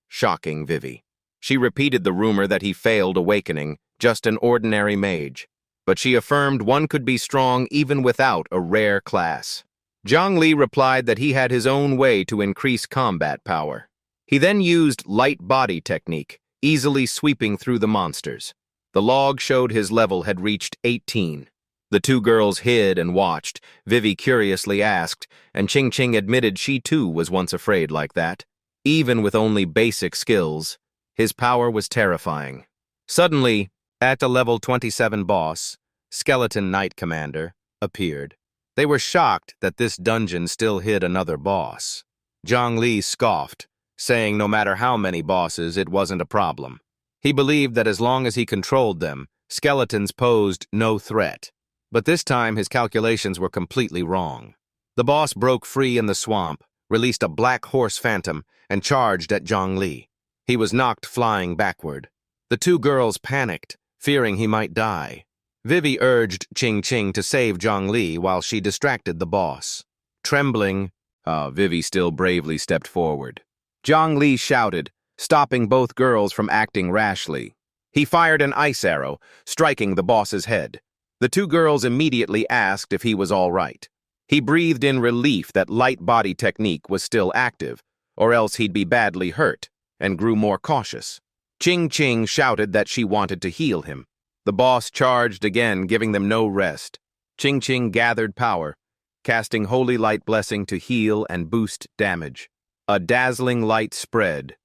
shocking Vivi. She repeated the rumor that he failed awakening, just an ordinary mage. But she affirmed one could be strong even without a rare class. Zhongli replied that he had his own way to increase combat power. He then used light body technique, easily sweeping through the monsters. The log showed his level had reached 18. The two girls hid and watched. Vivi curiously asked, and Ching admitted she too was once afraid like that. Even with only basic skills, his power was terrifying. Suddenly, at a level 27 boss, Skeleton Knight Commander, appeared. They were shocked that this dungeon still hid another boss. Zhongli scoffed, saying no matter how many bosses, it wasn't a problem. He believed that as long as he controlled them, skeletons posed no threat. But this time his calculations were completely wrong. The boss broke free in the swamp, released a black horse phantom, and charged at Zhongli. He was knocked flying backward. The two girls panicked, fearing he might die. Vivi urged Ching to save Zhongli while she distracted the boss. Trembling, Vivi still bravely stepped forward. Zhongli shouted, stopping both girls from acting rashly. He fired an ice arrow, striking the boss's head. The two girls immediately asked if he was all right. He breathed in relief that light body technique was still active, or else he'd be badly hurt, and grew more cautious. Ching shouted that she wanted to heal him. The boss charged again, giving them no rest. Ching gathered power, casting Holy Light Blessing to heal and boost damage. A dazzling light spread,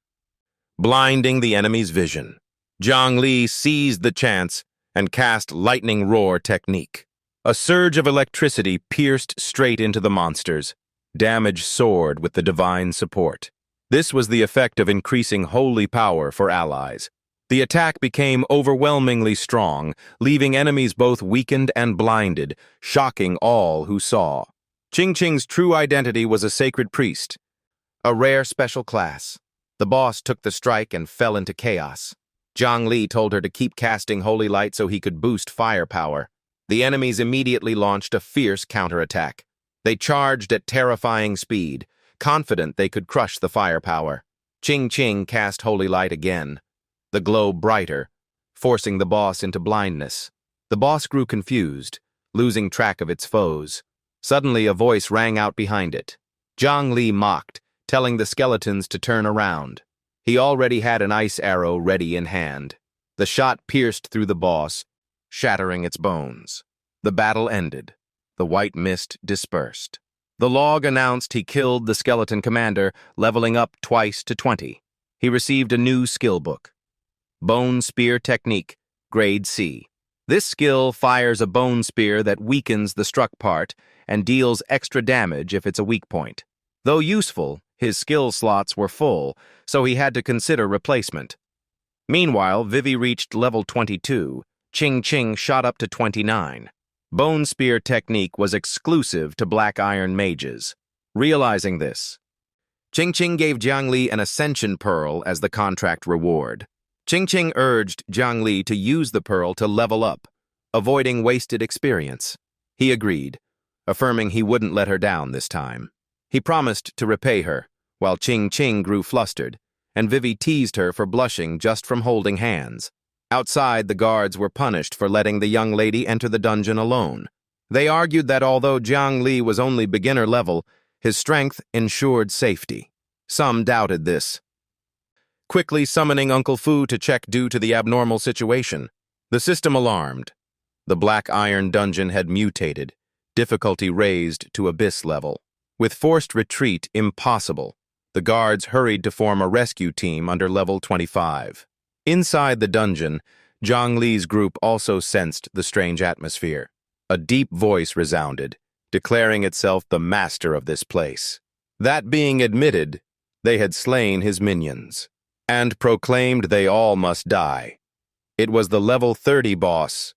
blinding the enemy's vision. Zhongli seized the chance and cast Lightning Roar technique. A surge of electricity pierced straight into the monsters. Damage soared with the divine support. This was the effect of increasing holy power for allies. The attack became overwhelmingly strong, leaving enemies both weakened and blinded, shocking all who saw. Ching's true identity was a sacred priest, a rare special class. The boss took the strike and fell into chaos. Zhongli told her to keep casting holy light so he could boost firepower. The enemies immediately launched a fierce counterattack. They charged at terrifying speed, confident they could crush the firepower. Ching cast holy light again, the glow brighter, forcing the boss into blindness. The boss grew confused, losing track of its foes. Suddenly a voice rang out behind it. Zhongli mocked, telling the skeletons to turn around. He already had an ice arrow ready in hand. The shot pierced through the boss, shattering its bones. The battle ended. The white mist dispersed. The log announced he killed the skeleton commander, leveling up twice to 20. He received a new skill book. Bone Spear Technique, Grade C. This skill fires a bone spear that weakens the struck part and deals extra damage if it's a weak point. Though useful, his skill slots were full, so he had to consider replacement. Meanwhile, Vivi reached level 22. Ching Ching shot up to 29. Bone spear technique was exclusive to Black Iron mages. Realizing this, Ching Ching gave Jiang Li an Ascension Pearl as the contract reward. Ching Ching urged Jiang Li to use the pearl to level up, avoiding wasted experience. He agreed, affirming he wouldn't let her down this time. He promised to repay her, while Ching Ching grew flustered, and Vivi teased her for blushing just from holding hands. Outside, the guards were punished for letting the young lady enter the dungeon alone. They argued that although Jiang Li was only beginner level, his strength ensured safety. Some doubted this, quickly summoning Uncle Fu to check due to the abnormal situation. The system alarmed. The Black Iron dungeon had mutated, difficulty raised to abyss level. With forced retreat impossible, the guards hurried to form a rescue team under level 25. Inside the dungeon, Jiang Li's group also sensed the strange atmosphere. A deep voice resounded, declaring itself the master of this place. That being admitted, they had slain his minions, and proclaimed they all must die. It was the level 30 boss,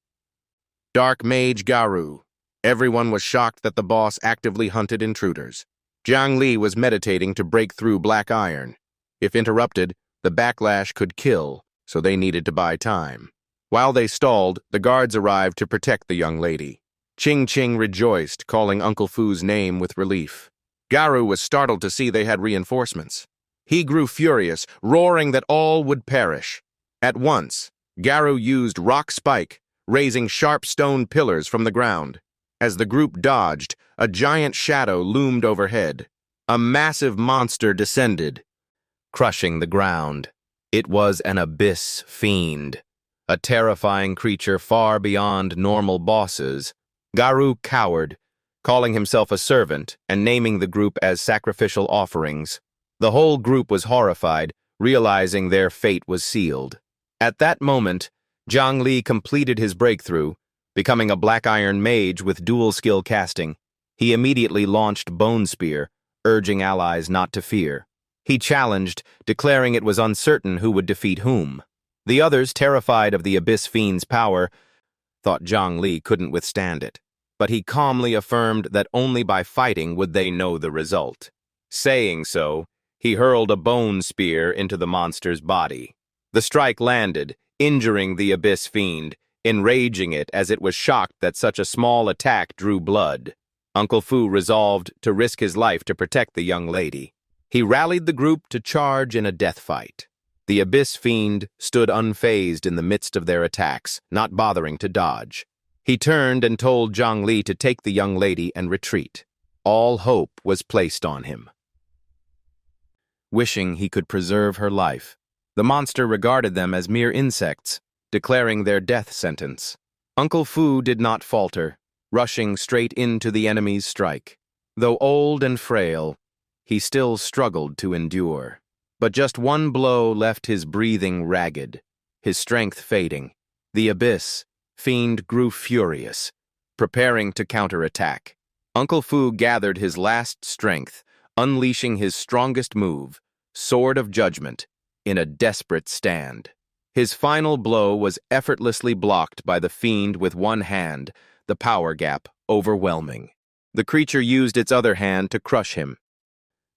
Dark Mage Garu. Everyone was shocked that the boss actively hunted intruders. Jiang Li was meditating to break through Black Iron. If interrupted, the backlash could kill, so they needed to buy time. While they stalled, the guards arrived to protect the young lady. Ching Ching rejoiced, calling Uncle Fu's name with relief. Garu was startled to see they had reinforcements. He grew furious, roaring that all would perish. At once, Garu used Rock Spike, raising sharp stone pillars from the ground. As the group dodged, a giant shadow loomed overhead. A massive monster descended, crushing the ground. It was an abyss fiend, a terrifying creature far beyond normal bosses. Garu cowered, calling himself a servant and naming the group as sacrificial offerings. The whole group was horrified, realizing their fate was sealed. At that moment, Jiang Li completed his breakthrough, becoming a Black Iron mage with dual skill casting. He immediately launched Bone Spear, urging allies not to fear. He challenged, declaring it was uncertain who would defeat whom. The others, terrified of the Abyss Fiend's power, thought Jiang Li couldn't withstand it. But he calmly affirmed that only by fighting would they know the result. Saying so, he hurled a bone spear into the monster's body. The strike landed, injuring the Abyss Fiend, enraging it as it was shocked that such a small attack drew blood. Uncle Fu resolved to risk his life to protect the young lady. He rallied the group to charge in a death fight. The Abyss Fiend stood unfazed in the midst of their attacks, not bothering to dodge. He turned and told Jiang Li to take the young lady and retreat. All hope was placed on him. Wishing he could preserve her life, the monster regarded them as mere insects, declaring their death sentence. Uncle Fu did not falter, rushing straight into the enemy's strike. Though old and frail, he still struggled to endure. But just one blow left his breathing ragged, his strength fading. The Abyss Fiend grew furious, preparing to counterattack. Uncle Fu gathered his last strength, unleashing his strongest move, Sword of Judgment, in a desperate stand. His final blow was effortlessly blocked by the Fiend with one hand, the power gap overwhelming. The creature used its other hand to crush him,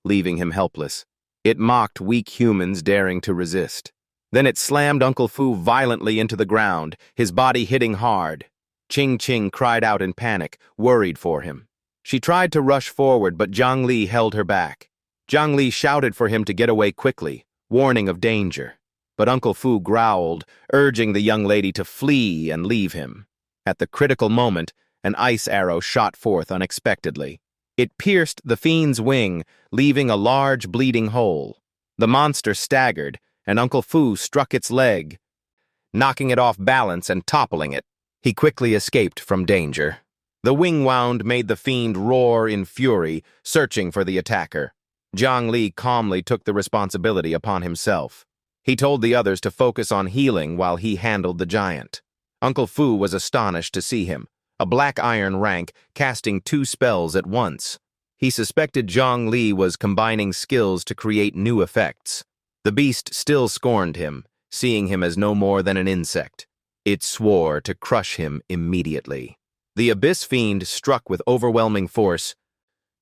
leaving him helpless. It mocked weak humans daring to resist. Then it slammed Uncle Fu violently into the ground, his body hitting hard. Ching Ching cried out in panic, worried for him. She tried to rush forward, but Jiang Li held her back. Jiang Li shouted for him to get away quickly, warning of danger. But Uncle Fu growled, urging the young lady to flee and leave him. At the critical moment, an ice arrow shot forth unexpectedly. It pierced the fiend's wing, leaving a large bleeding hole. The monster staggered, and Uncle Fu struck its leg, knocking it off balance and toppling it. He quickly escaped from danger. The wing wound made the fiend roar in fury, searching for the attacker. Jiang Li calmly took the responsibility upon himself. He told the others to focus on healing while he handled the giant. Uncle Fu was astonished to see him, a black iron rank casting 2 spells at once. He suspected Zhang Li was combining skills to create new effects. The beast still scorned him, seeing him as no more than an insect. It swore to crush him immediately. The Abyss Fiend struck with overwhelming force,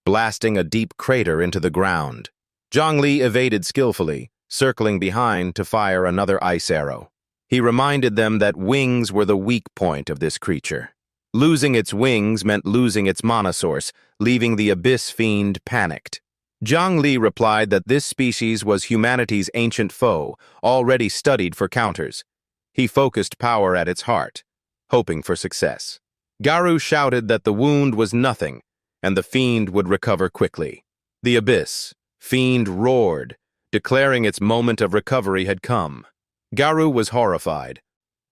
blasting a deep crater into the ground. Zhang Li evaded skillfully, circling behind to fire another ice arrow. He reminded them that wings were the weak point of this creature. Losing its wings meant losing its mana source, leaving the Abyss Fiend panicked. Zhang Li replied that this species was humanity's ancient foe, already studied for counters. He focused power at its heart, hoping for success. Garu shouted that the wound was nothing, and the fiend would recover quickly. The Abyss Fiend roared, declaring its moment of recovery had come. Garu was horrified,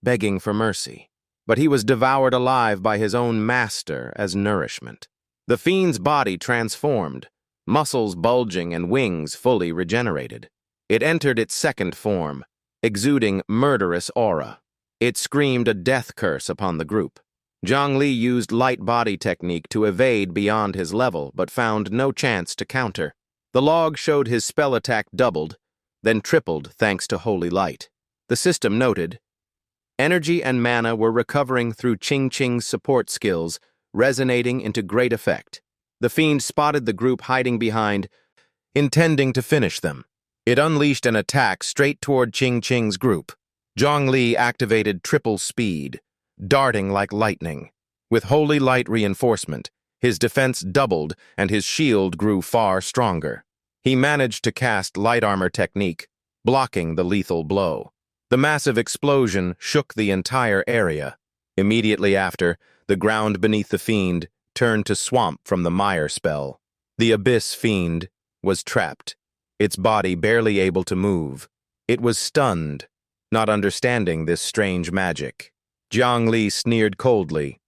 begging for mercy, but he was devoured alive by his own master as nourishment. The fiend's body transformed, muscles bulging and wings fully regenerated. It entered its second form, exuding murderous aura. It screamed a death curse upon the group. Zhang Li used light body technique to evade beyond his level, but found no chance to counter. The log showed his spell attack doubled, then tripled thanks to holy light. The system noted, energy and mana were recovering through Ching Ching's support skills, resonating into great effect. The fiend spotted the group hiding behind, intending to finish them. It unleashed an attack straight toward Ching Ching's group. Zhang Li activated triple speed, darting like lightning. With holy light reinforcement, his defense doubled and his shield grew far stronger. He managed to cast light armor technique, blocking the lethal blow. The massive explosion shook the entire area. Immediately after, the ground beneath the fiend turned to swamp from the mire spell. The Abyss Fiend was trapped, its body barely able to move. It was stunned, not understanding this strange magic. Zhang Li sneered coldly,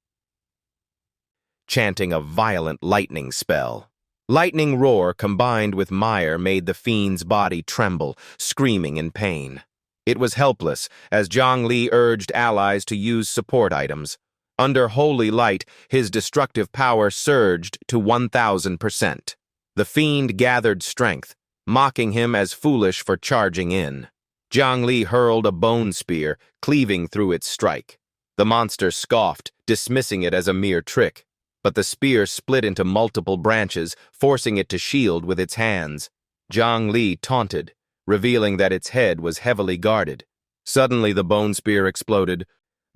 chanting a violent lightning spell. Lightning roar combined with mire made the fiend's body tremble, screaming in pain. It was helpless as Zhang Li urged allies to use support items. Under holy light, his destructive power surged to 1,000%. The fiend gathered strength, mocking him as foolish for charging in. Zhang Li hurled a bone spear, cleaving through its strike. The monster scoffed, dismissing it as a mere trick. But the spear split into multiple branches, forcing it to shield with its hands. Zhang Li taunted, revealing that its head was heavily guarded. Suddenly the bone spear exploded,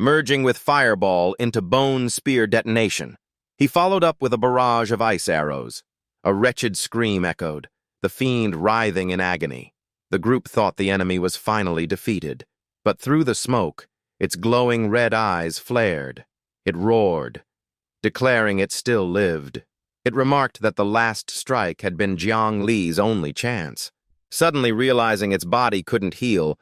merging with fireball into bone spear detonation. He followed up with a barrage of ice arrows. A wretched scream echoed, the fiend writhing in agony. The group thought the enemy was finally defeated, but through the smoke, its glowing red eyes flared. It roared, declaring it still lived. It remarked that the last strike had been Zhang Li's only chance. Suddenly realizing its body couldn't heal,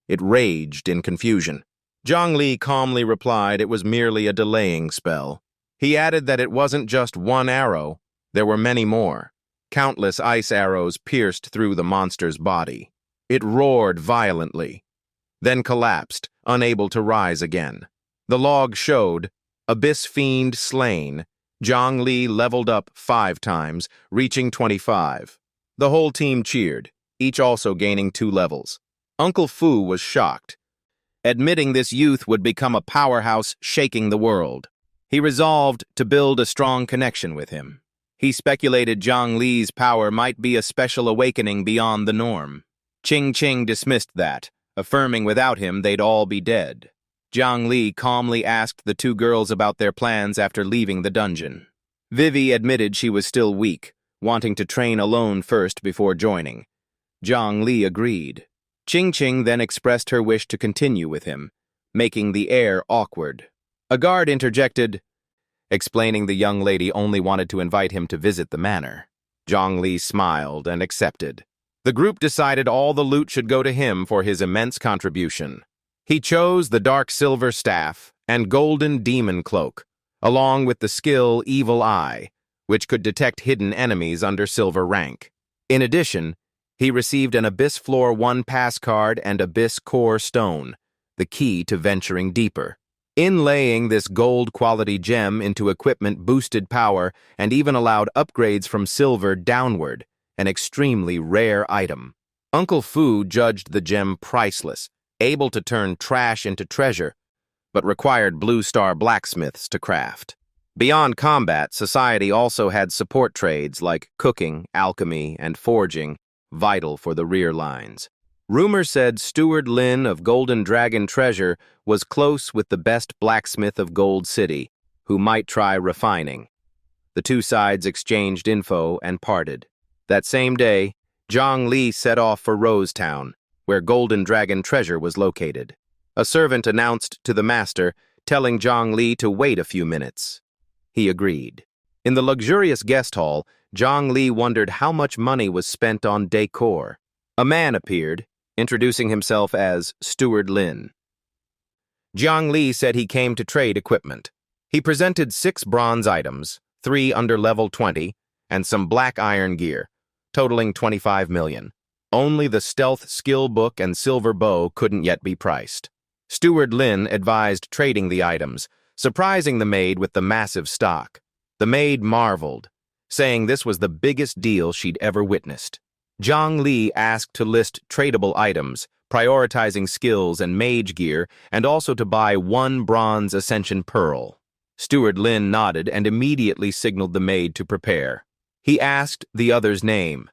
it raged in confusion. Zhang Li calmly replied it was merely a delaying spell. He added that it wasn't just one arrow, there were many more. Countless ice arrows pierced through the monster's body. It roared violently, then collapsed, unable to rise again. The log showed, Abyss Fiend slain. Zhang Li leveled up 5 times, reaching 25. The whole team cheered, each also gaining 2 levels. Uncle Fu was shocked, admitting this youth would become a powerhouse shaking the world. He resolved to build a strong connection with him. He speculated Zhang Li's power might be a special awakening beyond the norm. Ching Ching dismissed that, affirming without him they'd all be dead. Zhang Li calmly asked the 2 girls about their plans after leaving the dungeon. Vivi admitted she was still weak, wanting to train alone first before joining. Zhang Li agreed. Ching Ching then expressed her wish to continue with him, making the air awkward. A guard interjected, explaining the young lady only wanted to invite him to visit the manor. Zhang Li smiled and accepted. The group decided all the loot should go to him for his immense contribution. He chose the dark silver staff and golden demon cloak, along with the skill Evil Eye, which could detect hidden enemies under silver rank. In addition, he received an Abyss Floor 1 pass card and Abyss Core Stone, the key to venturing deeper. Inlaying this gold-quality gem into equipment boosted power and even allowed upgrades from silver downward, an extremely rare item. Uncle Fu judged the gem priceless, able to turn trash into treasure, but required Blue Star blacksmiths to craft. Beyond combat, society also had support trades like cooking, alchemy, and forging, vital for the rear lines. Rumor said Steward Lin of Golden Dragon Treasure was close with the best blacksmith of Gold City, who might try refining. The two sides exchanged info and parted. That same day, Zhang Li set off for Rosetown, where Golden Dragon Treasure was located. A servant announced to the master, telling Zhang Li to wait a few minutes. He agreed. In the luxurious guest hall, Zhang Li wondered how much money was spent on decor. A man appeared, introducing himself as Steward Lin. Zhang Li said he came to trade equipment. He presented 6 bronze items, 3 under level 20, and some black iron gear, totaling 25 million. Only the stealth skill book and silver bow couldn't yet be priced. Steward Lin advised trading the items, surprising the maid with the massive stock. The maid marveled, saying this was the biggest deal she'd ever witnessed. Zhang Li asked to list tradable items, prioritizing skills and mage gear, and also to buy 1 bronze ascension pearl. Steward Lin nodded and immediately signaled the maid to prepare. He asked the other's name,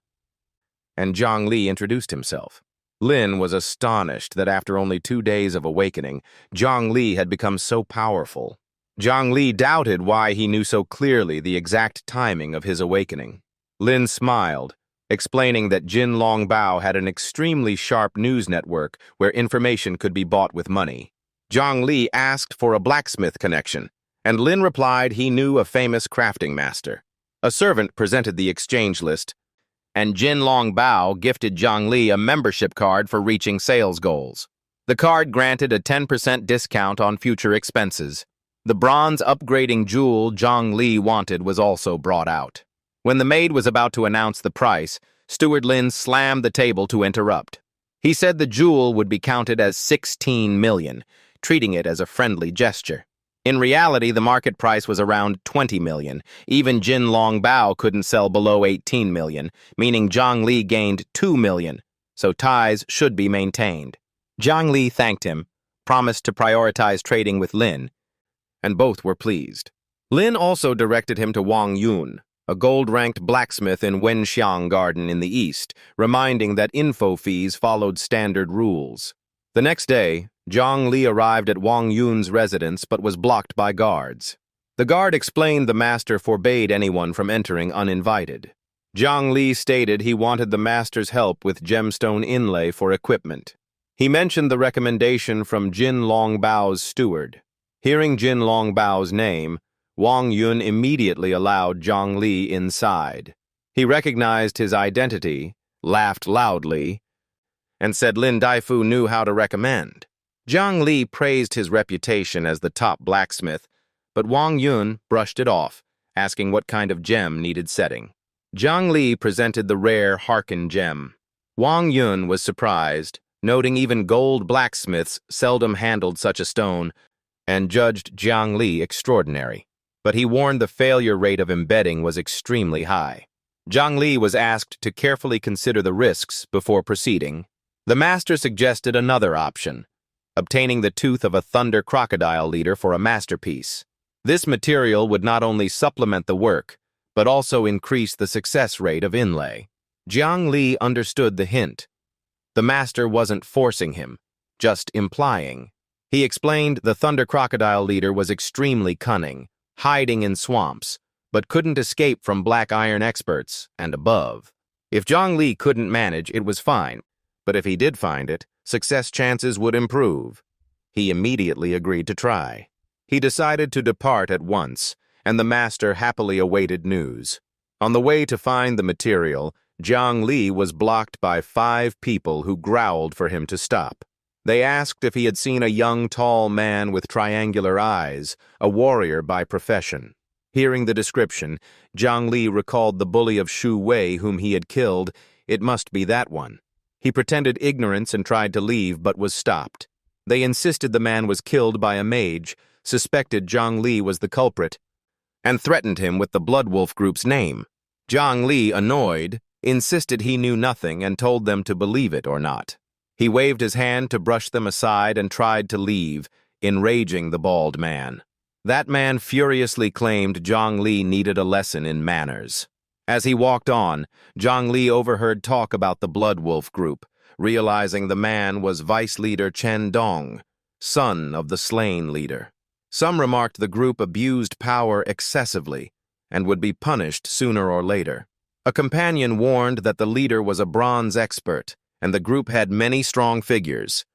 and Zhang Li introduced himself. Lin was astonished that after only 2 days of awakening, Zhang Li had become so powerful. Zhang Li doubted why he knew so clearly the exact timing of his awakening. Lin smiled, explaining that Jin Longbao had an extremely sharp news network where information could be bought with money. Zhang Li asked for a blacksmith connection, and Lin replied he knew a famous crafting master. A servant presented the exchange list, and Jin Longbao gifted Zhang Li a membership card for reaching sales goals. The card granted a 10% discount on future expenses. The bronze upgrading jewel Zhang Li wanted was also brought out. When the maid was about to announce the price, Steward Lin slammed the table to interrupt. He said the jewel would be counted as 16 million, treating it as a friendly gesture. In reality, the market price was around 20 million. Even Jin Longbao couldn't sell below 18 million, meaning Zhang Li gained 2 million, so ties should be maintained. Zhang Li thanked him, promised to prioritize trading with Lin, and both were pleased. Lin also directed him to Wang Yun, a gold-ranked blacksmith in Wenxiang Garden in the east, reminding that info fees followed standard rules. The next day, Zhang Li arrived at Wang Yun's residence but was blocked by guards. The guard explained the master forbade anyone from entering uninvited. Zhang Li stated he wanted the master's help with gemstone inlay for equipment. He mentioned the recommendation from Jin Longbao's steward. Hearing Jin Longbao's name, Wang Yun immediately allowed Zhang Li inside. He recognized his identity, laughed loudly, and said Lin Daifu knew how to recommend. Zhang Li praised his reputation as the top blacksmith, but Wang Yun brushed it off, asking what kind of gem needed setting. Zhang Li presented the rare Harken gem. Wang Yun was surprised, noting even gold blacksmiths seldom handled such a stone, and judged Zhang Li extraordinary. But he warned the failure rate of embedding was extremely high. Zhang Li was asked to carefully consider the risks before proceeding. The master suggested another option, obtaining the tooth of a thunder crocodile leader for a masterpiece. This material would not only supplement the work, but also increase the success rate of inlay. Zhang Li understood the hint. The master wasn't forcing him, just implying. He explained the thunder crocodile leader was extremely cunning, hiding in swamps, but couldn't escape from black iron experts and above. If Zhang Li couldn't manage, it was fine, but if he did find it, success chances would improve. He immediately agreed to try. He decided to depart at once, and the master happily awaited news. On the way to find the material, Zhang Li was blocked by 5 people who growled for him to stop. They asked if he had seen a young, tall man with triangular eyes, a warrior by profession. Hearing the description, Zhang Li recalled the bully of Shu Wei whom he had killed. It must be that one. He pretended ignorance and tried to leave, but was stopped. They insisted the man was killed by a mage, suspected Zhang Li was the culprit and threatened him with the Bloodwolf group's name. Zhang Li, annoyed, insisted he knew nothing and told them to believe it or not. He waved his hand to brush them aside and tried to leave, enraging the bald man. That man furiously claimed Zhang Li needed a lesson in manners. As he walked on, Zhang Li overheard talk about the Bloodwolf group, realizing the man was vice leader Chen Dong, son of the slain leader. Some remarked the group abused power excessively and would be punished sooner or later. A companion warned that the leader was a bronze expert and the group had many strong figures.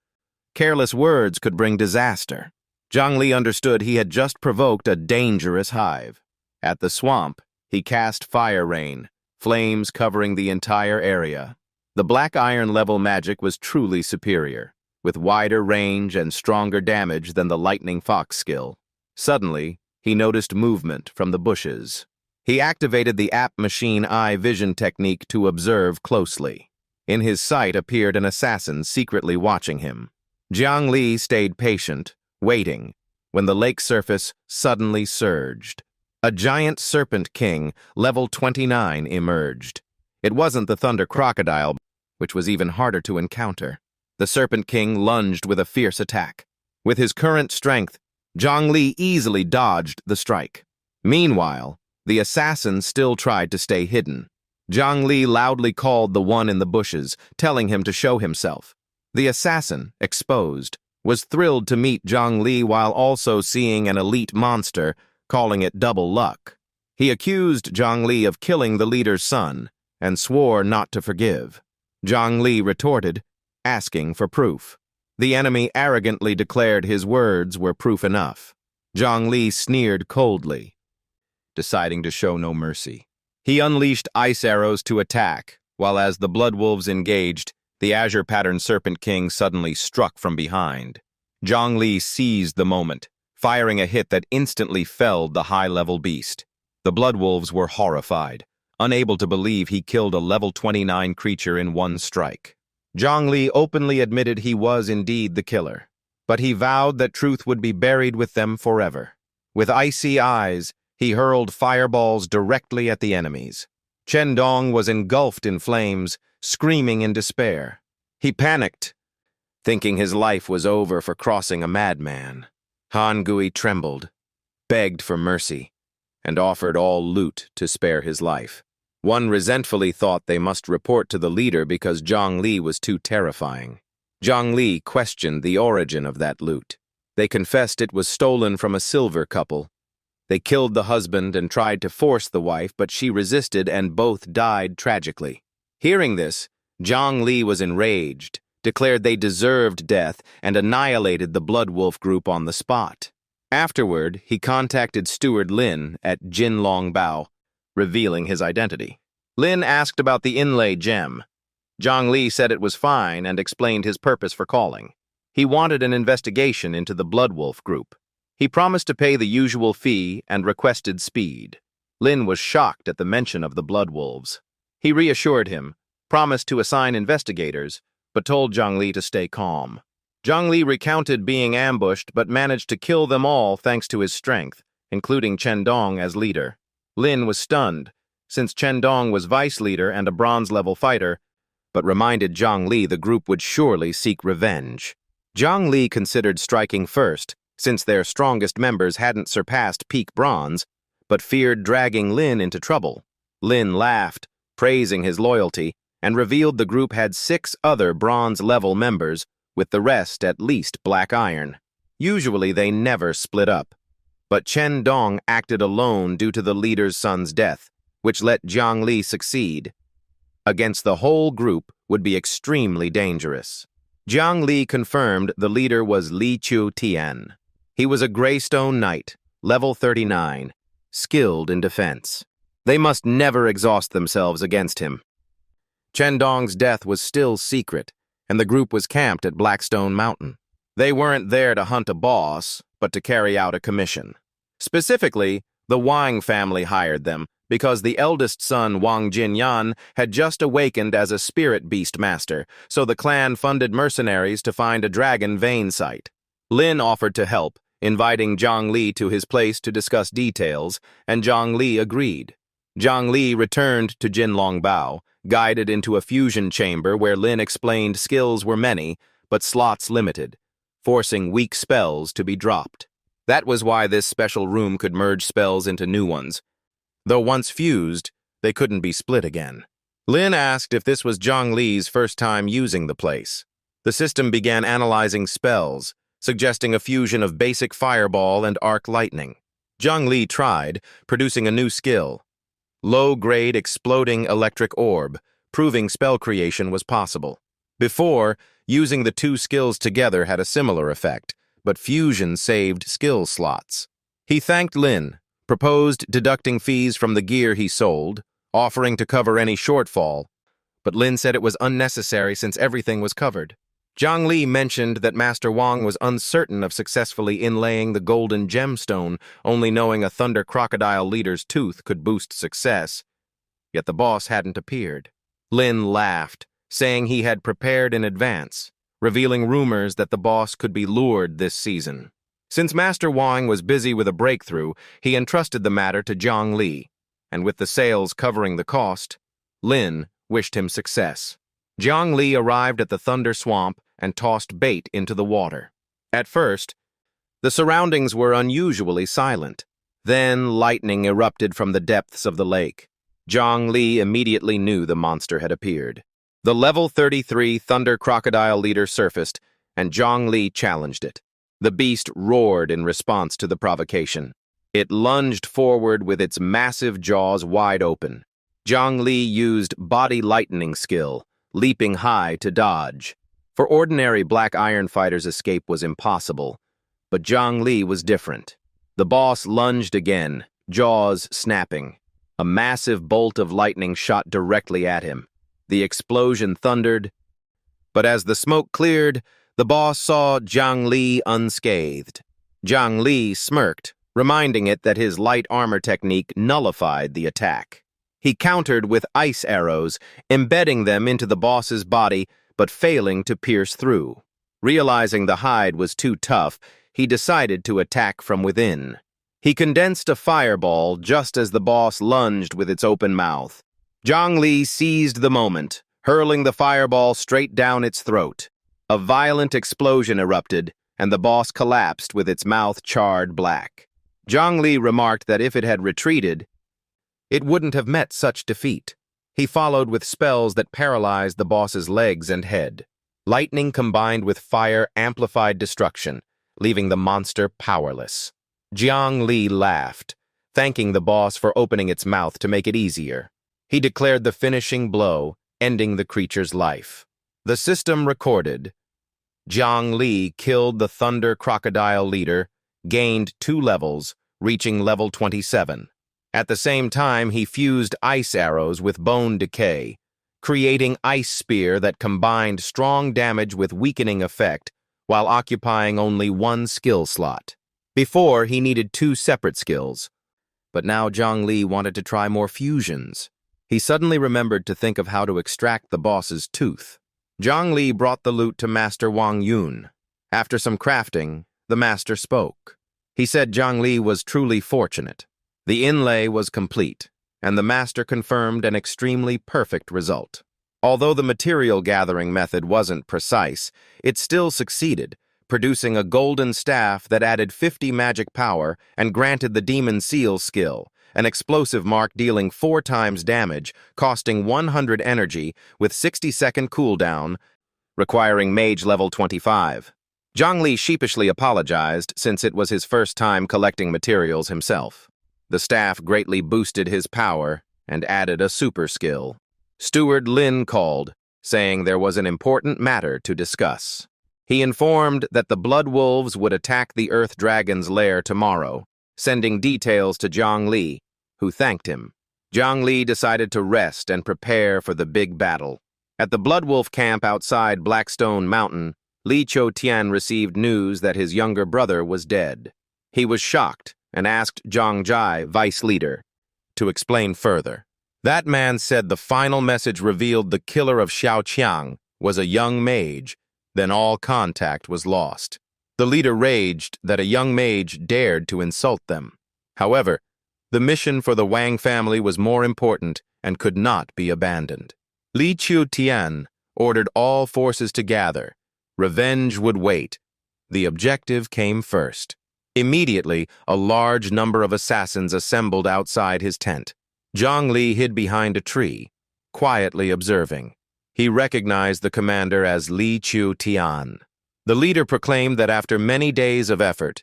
Careless words could bring disaster. Zhang Li understood he had just provoked a dangerous hive. At the swamp, he cast fire rain, flames covering the entire area. The black iron level magic was truly superior, with wider range and stronger damage than the lightning fox skill. Suddenly, he noticed movement from the bushes. He activated the app machine eye vision technique to observe closely. In his sight appeared an assassin secretly watching him. Zhang Li stayed patient, waiting, when the lake surface suddenly surged. A giant serpent king, level 29, emerged. It wasn't the thunder crocodile, which was even harder to encounter. The serpent king lunged with a fierce attack. With his current strength, Zhang Li easily dodged the strike. Meanwhile, the assassin still tried to stay hidden. Zhang Li loudly called the one in the bushes, telling him to show himself. The assassin, exposed, was thrilled to meet Zhang Li while also seeing an elite monster, calling it double luck. He accused Zhang Li of killing the leader's son and swore not to forgive. Zhang Li retorted, asking for proof. The enemy arrogantly declared his words were proof enough. Zhang Li sneered coldly, deciding to show no mercy. He unleashed ice arrows to attack, while as the Bloodwolves engaged, the azure-patterned Serpent King suddenly struck from behind. Zhang Li seized the moment, firing a hit that instantly felled the high-level beast. The Bloodwolves were horrified, unable to believe he killed a level 29 creature in one strike. Zhang Li openly admitted he was indeed the killer, but he vowed that truth would be buried with them forever. With icy eyes, he hurled fireballs directly at the enemies. Chen Dong was engulfed in flames, screaming in despair. He panicked, thinking his life was over for crossing a madman. Han Gui trembled, begged for mercy, and offered all loot to spare his life. One resentfully thought they must report to the leader because Zhang Li was too terrifying. Zhang Li questioned the origin of that loot. They confessed it was stolen from a silver couple. They killed the husband and tried to force the wife, but she resisted and both died tragically. Hearing this, Zhang Li was enraged, declared they deserved death, and annihilated the Bloodwolf group on the spot. Afterward, he contacted Steward Lin at Jinlong Bao, revealing his identity. Lin asked about the inlay gem. Zhang Li said it was fine and explained his purpose for calling. He wanted an investigation into the Bloodwolf group. He promised to pay the usual fee and requested speed. Lin was shocked at the mention of the Bloodwolves. He reassured him, promised to assign investigators, but told Zhang Li to stay calm. Zhang Li recounted being ambushed but managed to kill them all thanks to his strength, including Chen Dong as leader. Lin was stunned, since Chen Dong was vice leader and a bronze-level fighter, but reminded Zhang Li the group would surely seek revenge. Zhang Li considered striking first, since their strongest members hadn't surpassed peak bronze, but feared dragging Lin into trouble. Lin laughed, praising his loyalty, and revealed the group had 6 other bronze-level members, with the rest at least black iron. Usually they never split up, but Chen Dong acted alone due to the leader's son's death, which let Zhang Li succeed. Against the whole group would be extremely dangerous. Zhang Li confirmed the leader was Li Chu Tian. He was a Greystone Knight, level 39, skilled in defense. They must never exhaust themselves against him. Chen Dong's death was still secret, and the group was camped at Blackstone Mountain. They weren't there to hunt a boss, but to carry out a commission. Specifically, the Wang family hired them because the eldest son, Wang Jinyan, had just awakened as a spirit beast master, so the clan funded mercenaries to find a dragon vein site. Lin offered to help, inviting Zhang Li to his place to discuss details, and Zhang Li agreed. Zhang Li returned to Jinlong Bao, guided into a fusion chamber where Lin explained skills were many, but slots limited, forcing weak spells to be dropped. That was why this special room could merge spells into new ones. Though once fused, they couldn't be split again. Lin asked if this was Zhang Li's first time using the place. The system began analyzing spells, suggesting a fusion of basic fireball and arc lightning. Zhang Li tried, producing a new skill, low-grade exploding electric orb, proving spell creation was possible. Before, using the two skills together had a similar effect, but fusion saved skill slots. He thanked Lin, proposed deducting fees from the gear he sold, offering to cover any shortfall, but Lin said it was unnecessary since everything was covered. Zhang Li mentioned that Master Wang was uncertain of successfully inlaying the golden gemstone, only knowing a Thunder Crocodile leader's tooth could boost success. Yet the boss hadn't appeared. Lin laughed, saying he had prepared in advance, revealing rumors that the boss could be lured this season. Since Master Wang was busy with a breakthrough, he entrusted the matter to Zhang Li, and with the sales covering the cost, Lin wished him success. Zhang Li arrived at the Thunder Swamp and tossed bait into the water. At first, the surroundings were unusually silent. Then lightning erupted from the depths of the lake. Zhang Li immediately knew the monster had appeared. The level 33 Thunder Crocodile leader surfaced, and Zhang Li challenged it. The beast roared in response to the provocation. It lunged forward with its massive jaws wide open. Zhang Li used body lightning skill, leaping high to dodge. For ordinary black iron fighters, escape was impossible, but Zhang Li was different. The boss lunged again, jaws snapping. A massive bolt of lightning shot directly at him. The explosion thundered, but as the smoke cleared, the boss saw Zhang Li unscathed. Zhang Li smirked, reminding it that his light armor technique nullified the attack. He countered with ice arrows, embedding them into the boss's body, but failing to pierce through. Realizing the hide was too tough, he decided to attack from within. He condensed a fireball just as the boss lunged with its open mouth. Zhang Li seized the moment, hurling the fireball straight down its throat. A violent explosion erupted, and the boss collapsed with its mouth charred black. Zhang Li remarked that if it had retreated, it wouldn't have met such defeat. He followed with spells that paralyzed the boss's legs and head. Lightning combined with fire amplified destruction, leaving the monster powerless. Zhang Li laughed, thanking the boss for opening its mouth to make it easier. He declared the finishing blow, ending the creature's life. The system recorded, Zhang Li killed the Thunder Crocodile leader, gained 2 levels, reaching level 27. At the same time, he fused ice arrows with bone decay, creating ice spear that combined strong damage with weakening effect while occupying only 1 skill slot. Before, he needed 2 separate skills, but now Zhang Li wanted to try more fusions. He suddenly remembered to think of how to extract the boss's tooth. Zhang Li brought the loot to Master Wang Yun. After some crafting, the master spoke. He said Zhang Li was truly fortunate. The inlay was complete, and the master confirmed an extremely perfect result. Although the material gathering method wasn't precise, it still succeeded, producing a golden staff that added 50 magic power and granted the Demon Seal skill, an explosive mark dealing 4 times damage, costing 100 energy with 60-second cooldown, requiring Mage level 25. Zhang Li sheepishly apologized since it was his first time collecting materials himself. The staff greatly boosted his power and added a super skill. Steward Lin called, saying there was an important matter to discuss. He informed that the Bloodwolves would attack the Earth Dragon's lair tomorrow, sending details to Zhang Li, who thanked him. Zhang Li decided to rest and prepare for the big battle. At the Bloodwolf camp outside Blackstone Mountain, Li Qiutian received news that his younger brother was dead. He was shocked and asked Zhang Jai, vice leader, to explain further. That man said the final message revealed the killer of Xiaoqiang was a young mage, then all contact was lost. The leader raged that a young mage dared to insult them. However, the mission for the Wang family was more important and could not be abandoned. Li Qiutian ordered all forces to gather. Revenge would wait. The objective came first. Immediately, a large number of assassins assembled outside his tent. Zhang Li hid behind a tree, quietly observing. He recognized the commander as Li Qiutian. The leader proclaimed that after many days of effort,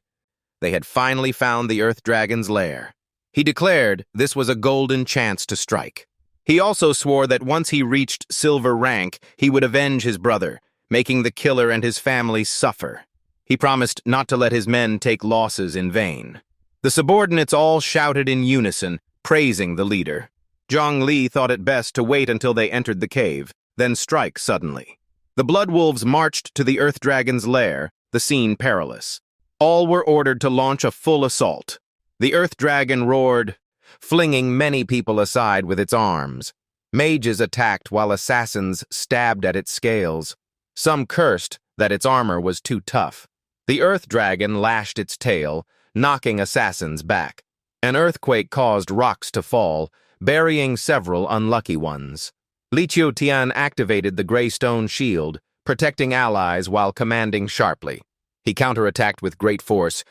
they had finally found the Earth Dragon's lair. He declared this was a golden chance to strike. He also swore that once he reached silver rank, he would avenge his brother, making the killer and his family suffer. He promised not to let his men take losses in vain. The subordinates all shouted in unison, praising the leader. Zhang Li thought it best to wait until they entered the cave, then strike suddenly. The Bloodwolves marched to the Earth Dragon's lair, the scene perilous. All were ordered to launch a full assault. The Earth Dragon roared, flinging many people aside with its arms. Mages attacked while assassins stabbed at its scales. Some cursed that its armor was too tough. The Earth Dragon lashed its tail, knocking assassins back. An earthquake caused rocks to fall, burying several unlucky ones. Li Qiutian activated the gray stone shield, protecting allies while commanding sharply. He counterattacked with great force,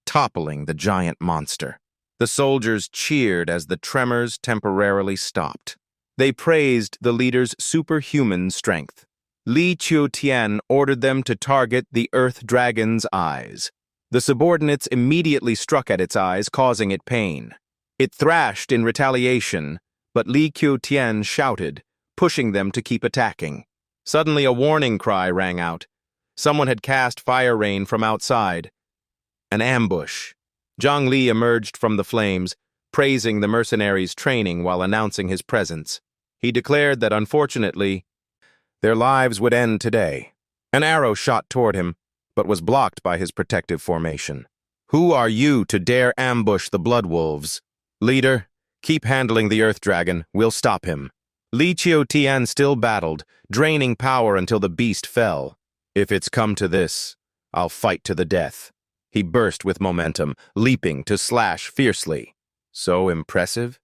toppling the giant monster. The soldiers cheered as the tremors temporarily stopped. They praised the leader's superhuman strength. Li Qiutian ordered them to target the Earth Dragon's eyes. The subordinates immediately struck at its eyes, causing it pain. It thrashed in retaliation, but Li Qiutian shouted, pushing them to keep attacking. Suddenly a warning cry rang out. Someone had cast fire rain from outside. An ambush. Zhang Li emerged from the flames, praising the mercenaries' training while announcing his presence. He declared that, unfortunately, their lives would end today. An arrow shot toward him, but was blocked by his protective formation. Who are you to dare ambush the Bloodwolves? Leader, keep handling the Earth Dragon. We'll stop him. Li Qiutian still battled, draining power until the beast fell. If it's come to this, I'll fight to the death. He burst with momentum, leaping to slash fiercely. So impressive?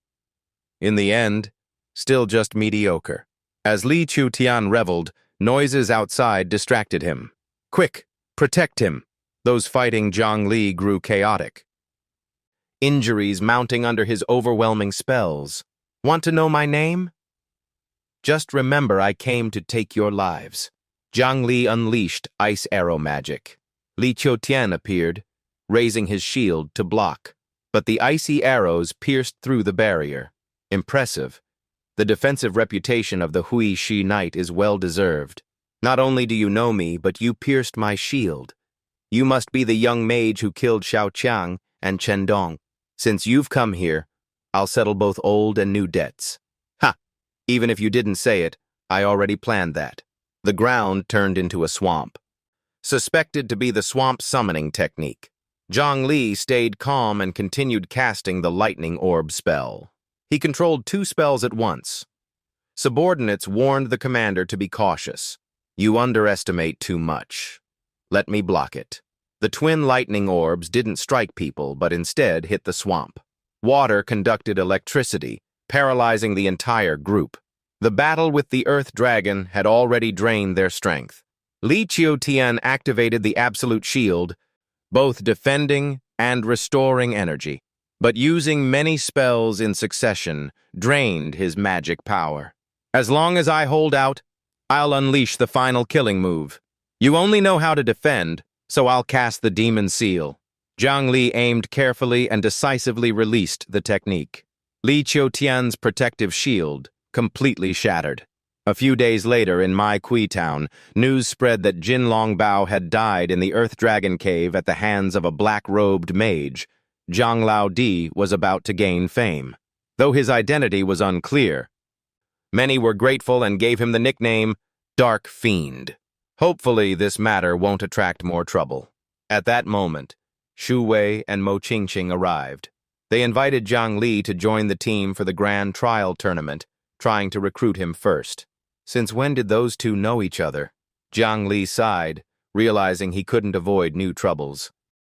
In the end, still just mediocre. As Li Qiutian reveled, noises outside distracted him. Quick, protect him! Those fighting Zhang Li grew chaotic. Injuries mounting under his overwhelming spells. Want to know my name? Just remember I came to take your lives. Zhang Li unleashed ice arrow magic. Li Qiutian appeared, raising his shield to block. But the icy arrows pierced through the barrier. Impressive. The defensive reputation of the Hui Shi Knight is well-deserved. Not only do you know me, but you pierced my shield. You must be the young mage who killed Xiao Qiang and Chen Dong. Since you've come here, I'll settle both old and new debts. Ha! Even if you didn't say it, I already planned that. The ground turned into a swamp. Suspected to be the swamp summoning technique. Zhang Li stayed calm and continued casting the lightning orb spell. He controlled 2 spells at once. Subordinates warned the commander to be cautious. You underestimate too much. Let me block it. The twin lightning orbs didn't strike people, but instead hit the swamp. Water conducted electricity, paralyzing the entire group. The battle with the Earth Dragon had already drained their strength. Li Qiutian activated the Absolute Shield, both defending and restoring energy, but using many spells in succession drained his magic power. As long as I hold out, I'll unleash the final killing move. You only know how to defend, so I'll cast the Demon Seal. Zhang Li aimed carefully and decisively released the technique. Li Qiutian's protective shield completely shattered. A few days later, in Mai Kui Town, news spread that Jin Longbao had died in the Earth Dragon Cave at the hands of a black-robed mage. Zhang Lao Di was about to gain fame. Though his identity was unclear, many were grateful and gave him the nickname Dark Fiend. Hopefully, this matter won't attract more trouble. At that moment, Shu Wei and Mo Qingqing arrived. They invited Zhang Li to join the team for the Grand Trial Tournament, trying to recruit him first. Since when did those two know each other? Zhang Li sighed, realizing he couldn't avoid new troubles.